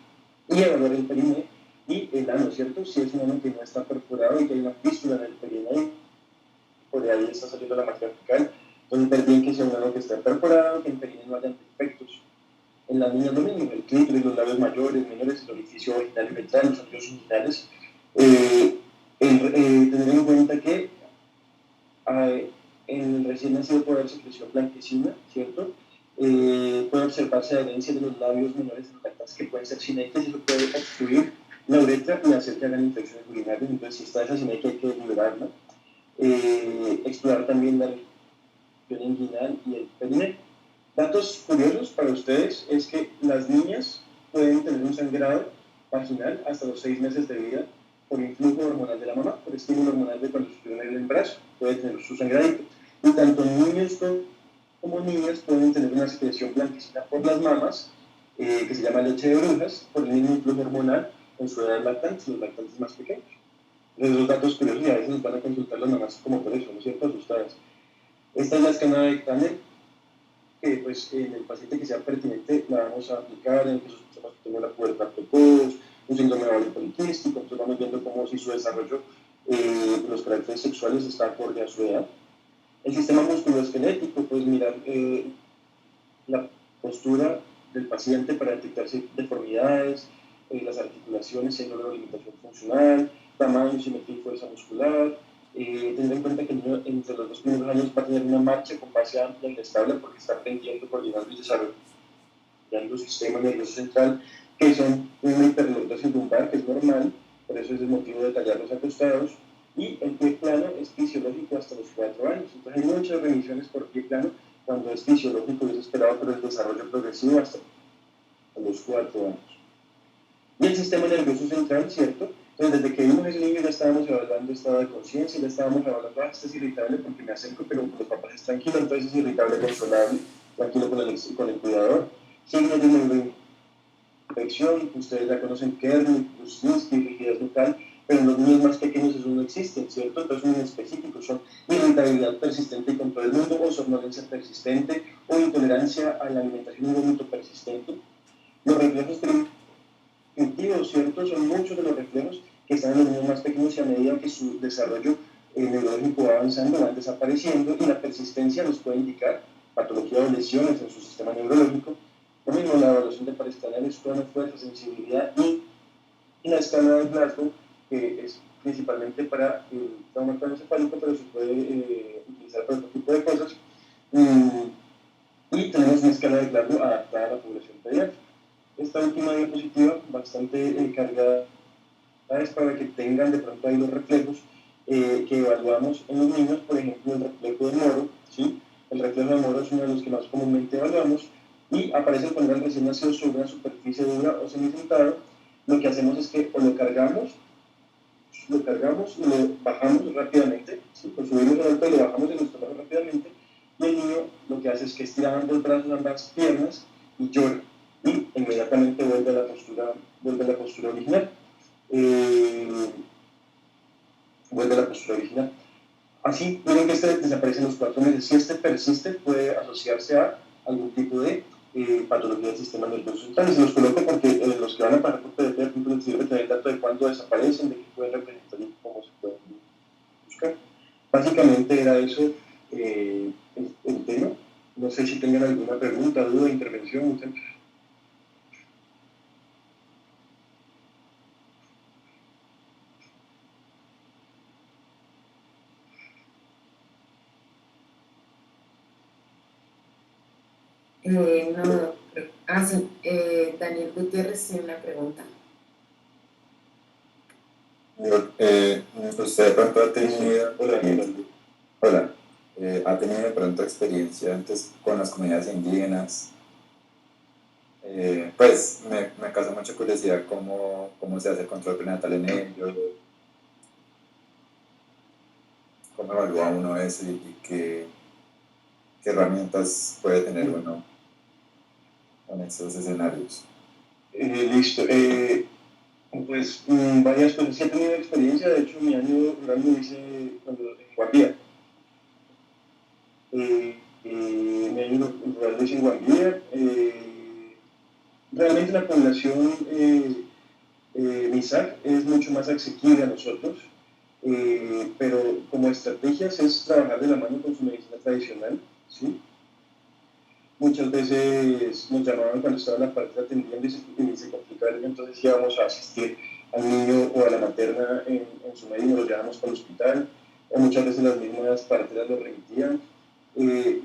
Y evaluar el perineo y el ano, ¿cierto? Si es un ano que no está perforado y que hay una fístula en el perineo, por ahí está saliendo la materia fecal, entonces ver bien que sea un ano que esté perforado, que en el perineo no haya defectos. En las niñas lo mismo, el clítoris, los labios mayores, menores, el orificio vaginal y ventral, los anillos inguinales. Tener en cuenta que en el recién nacido puede haber secreción blanquecina, ¿cierto? Puede observarse adherencia de los labios menores en lactantes que pueden ser cinéticas, y eso puede obstruir la uretra y hacer que hagan infecciones urinarias. Entonces, si está esa cinética, hay que liberarla. Explorar también la región inguinal y el perineo. Datos curiosos para ustedes es que las niñas pueden tener un sangrado vaginal hasta los 6 meses de vida por influjo hormonal de la mamá, por estímulo hormonal de cuando estuvieron en el embarazo, puede tener su sangradito. Y tanto niños como como niñas pueden tener una secreción blanquecina por las mamas, que se llama leche de brujas, por el mismo influjo hormonal en su edad lactante, los lactantes más pequeños. Entonces, esos datos curiosos y a veces nos van a consultar las mamás como por eso, ¿no es cierto?, asustadas. Esta es la escala de Tanner, que pues en el paciente que sea pertinente la vamos a aplicar en que sospechamos que tenga la pubertad precoz, un síndrome ovario poliquístico, entonces vamos viendo cómo si su desarrollo, los caracteres sexuales está acorde a su edad. El sistema musculoesquelético, pues mirar la postura del paciente para detectar deformidades, las articulaciones, si hay una limitación funcional, tamaño, simetría y fuerza muscular. Tener en cuenta que el niño entre los 2 primeros años va a tener una marcha con base amplia y estable porque está aprendiendo, coordinando y desarrollando sistema nervioso central, que son una hiperlordosis lumbar, que es normal, por eso es el motivo de tallarlos acostados, y el pie plano es fisiológico hasta los 4 años. Entonces hay muchas remisiones por pie plano cuando es fisiológico y es esperado por el desarrollo progresivo hasta los 4 años. Y el sistema nervioso central, ¿cierto? Entonces, desde que vimos a ese niño ya estábamos evaluando estado de conciencia, ya estábamos evaluando, este es irritable porque me acerco, pero los papás es tranquilo, entonces es irritable controlable, tranquilo con el cuidador. Signos de neuroinfección, ustedes ya conocen Kernel, Kuczynski, rigidez bucal, pero en los niños más pequeños eso no existe, ¿cierto? Entonces, son específicos, son irritabilidad persistente con todo el mundo, o somnolencia persistente, o intolerancia a la alimentación y vómito persistente. Los reflejos primitivos, ¿cierto? Son muchos de los reflejos que están en los niños más pequeños y a medida que su desarrollo neurológico va avanzando, van desapareciendo y la persistencia nos puede indicar patología o lesiones en su sistema neurológico. Lo mismo la evaluación de paresternales, tono, fuerza, sensibilidad y la escala de Glasgow, que es principalmente para el trauma craneoencefálico, pero se puede utilizar para otro tipo de cosas. Y tenemos una escala de Glasgow adaptada a la población pediátrica. Esta última diapositiva, bastante cargada, es para que tengan de pronto ahí los reflejos que evaluamos en los niños, por ejemplo, el reflejo de Moro, ¿sí? El reflejo de Moro es uno de los que más comúnmente evaluamos y aparece cuando el recién nacido sobre una superficie dura o semisentada. Lo que hacemos es que o lo cargamos y lo bajamos rápidamente, ¿sí? Lo subimos al alto y lo bajamos en nuestro brazo rápidamente, y el niño lo que hace es que estira ambos brazos, ambas piernas y llora, y inmediatamente vuelve a la postura original. Vuelve a la postura original. Así, miren que este desaparece en los 4 meses. Si este persiste, puede asociarse a algún tipo de patología del sistema nervioso central. Y se los coloco porque los que van a pasar por PDP, por ejemplo, les sirve tener el dato de cuándo desaparecen, de qué pueden representar y cómo se pueden buscar. Básicamente era eso el tema. No sé si tengan alguna pregunta, duda, intervención, muchachos. No, sí, Daniel Gutiérrez tiene una pregunta. Usted de pronto ha tenido, ha tenido de pronto experiencia antes con las comunidades indígenas. Pues me causa mucha curiosidad cómo se hace el control prenatal en ellos, cómo evalúa uno eso y qué herramientas puede tener uno en esos escenarios. Listo. Pues varias cosas. Sí he tenido experiencia, de hecho mi año rural lo hice en Guambía. Mi año rural lo hice en Guambía. Realmente la población MISAC es mucho más asequible a nosotros, pero como estrategias es trabajar de la mano con su medicina tradicional, ¿sí? Muchas veces nos llamaban cuando estaba la parte atendiendo y se complicaba el niño, entonces íbamos a asistir al niño o a la materna en su medio y nos lo llevamos para el hospital, o muchas veces las mismas parteras lo remitían.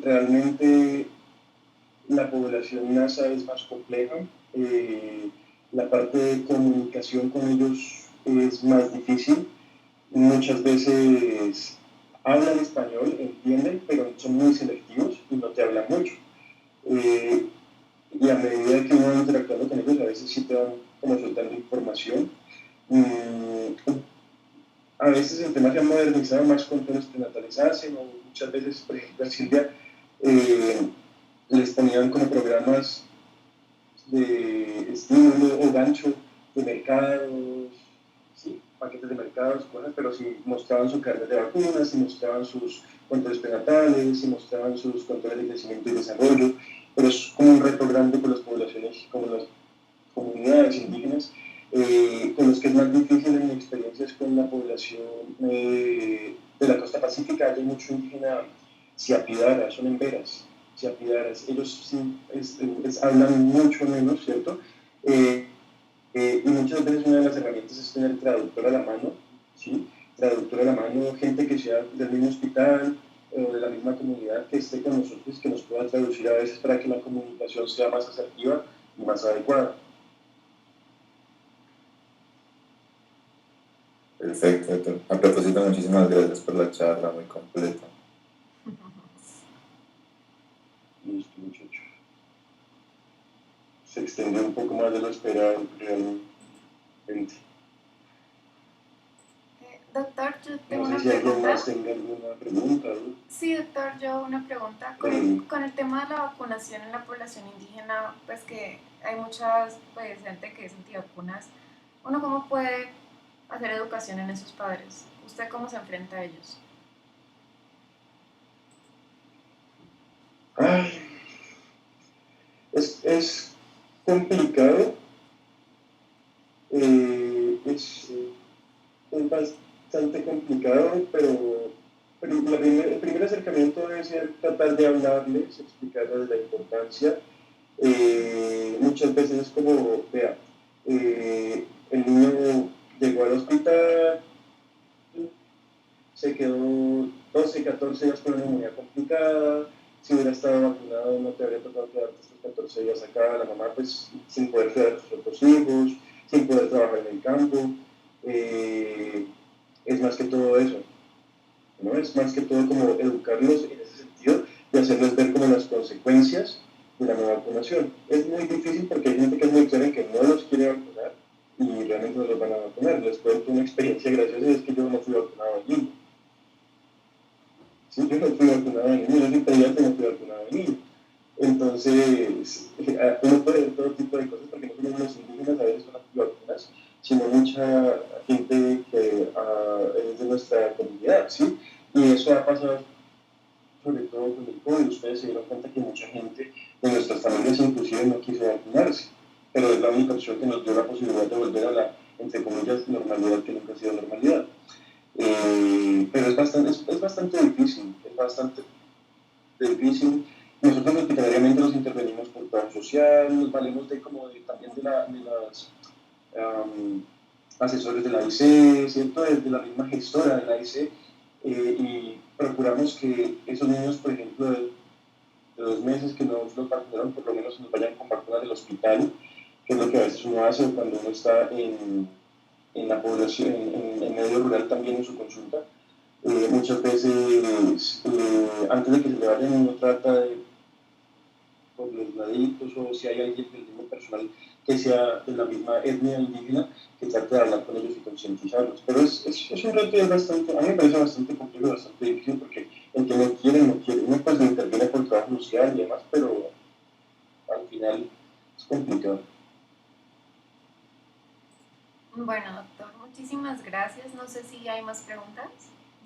Realmente la población NASA es más compleja, la parte de comunicación con ellos es más difícil, muchas veces hablan español, entienden, pero son muy selectivos y no te hablan mucho. Y a medida que uno va interactuando con ellos, a veces sí te van como soltando información. A veces el tema se ha modernizado más con todos los prenatales hacen, o muchas veces, por ejemplo, en Silvia les ponían como programas de estímulo o gancho de mercados, ¿sí? Paquetes de mercados, cosas, pero si mostraban su carga de vacunas, si mostraban sus controles prenatales, si mostraban sus controles de crecimiento y desarrollo, pero es como un reto grande con las poblaciones, como las comunidades indígenas, con los que es más difícil en mi experiencia es con la población de la costa pacífica. Hay mucho indígena siapidara, son emberas, siapidaras. Ellos sí hablan mucho menos, ¿cierto? Y muchas veces una de las herramientas es tener traductor a la mano, ¿sí? Traductor a la mano, gente que sea del mismo hospital o de la misma comunidad que esté con nosotros, que nos pueda traducir a veces para que la comunicación sea más asertiva y más adecuada. Perfecto, doctor. A propósito, muchísimas gracias por la charla, muy completa. Listo, muchacho. Se extendió un poco más de lo esperado realmente. Doctor, yo tengo No sé una si alguien pregunta. más tenga alguna pregunta. Sí, doctor, yo una pregunta. Con el tema de la vacunación en la población indígena, pues que hay muchas gente que es antivacunas, ¿uno cómo puede hacer educación en esos padres? ¿Usted cómo se enfrenta a ellos? Ay, es complicado, es bastante complicado, pero el primer acercamiento debe ser tratar de hablarles, explicarles la importancia. Muchas veces es como, vea, el niño llegó al hospital, se quedó 12, 14 días con una neumonía complicada, si hubiera estado vacunado no te habría tocado quedarte estos 14 días acá, la mamá pues sin poder cuidar a tus otros hijos, sin poder trabajar en el campo, es más que todo eso, ¿no? Es más que todo como educarlos en ese sentido y hacerles ver como las consecuencias de la no vacunación. Es muy difícil porque hay gente que es muy clara en que no los quiere vacunar y realmente no los van a vacunar. Les cuento una experiencia graciosa, es que yo no fui vacunado allí. Sí, yo no fui vacunado de niño, yo soy pediatra y no fui vacunado de niño. Entonces, uno puede ver todo tipo de cosas porque no solo los indígenas a veces son antivacunas, sino mucha gente que es de nuestra comunidad, ¿sí? Y eso ha pasado sobre todo con el COVID. Ustedes se dieron cuenta que mucha gente de nuestras familias inclusive no quiso vacunarse, pero es la única opción que nos dio la posibilidad de volver a la, entre comillas, normalidad que nunca ha sido normalidad. Pero es bastante difícil, es bastante difícil. Nosotros hospitalariamente nos intervenimos por trabajo social, nos valemos también de las asesores de la IC, ¿cierto? De la misma gestora de la IC, y procuramos que esos niños, por ejemplo, de 2 meses que no los vacunaron, por lo menos nos vayan con vacunas del hospital, que es lo que a veces uno hace cuando uno está en la población, en medio rural también en su consulta. Muchas veces, antes de que se le vayan, uno trata de, por los laditos, o si hay alguien del mismo personal que sea de la misma etnia indígena, que trate de hablar con ellos y concientizarlos. Pero es un reto bastante, a mí me parece bastante complejo, bastante difícil, porque el que no quiere, no quiere. Uno pues lo interviene por trabajo social y demás, pero al final es complicado. Bueno, doctor, muchísimas gracias. No sé si hay más preguntas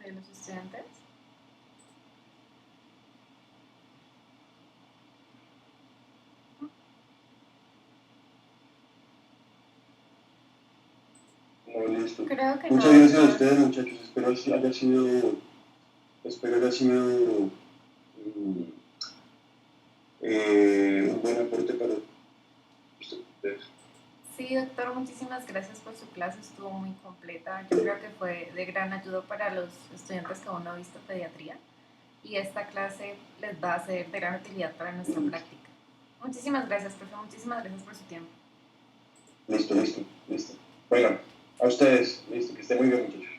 de los estudiantes. No, listo. Creo que Muchas no, gracias a doctor. ustedes, muchachos. Espero haya sido un buen aporte para ustedes. Sí, doctor, muchísimas gracias por su clase, estuvo muy completa. Yo creo que fue de gran ayuda para los estudiantes que aún no han visto pediatría y esta clase les va a ser de gran utilidad para nuestra práctica. Muchísimas gracias, profe, muchísimas gracias por su tiempo. Listo. Bueno, a ustedes, listo, que estén muy bien, muchachos.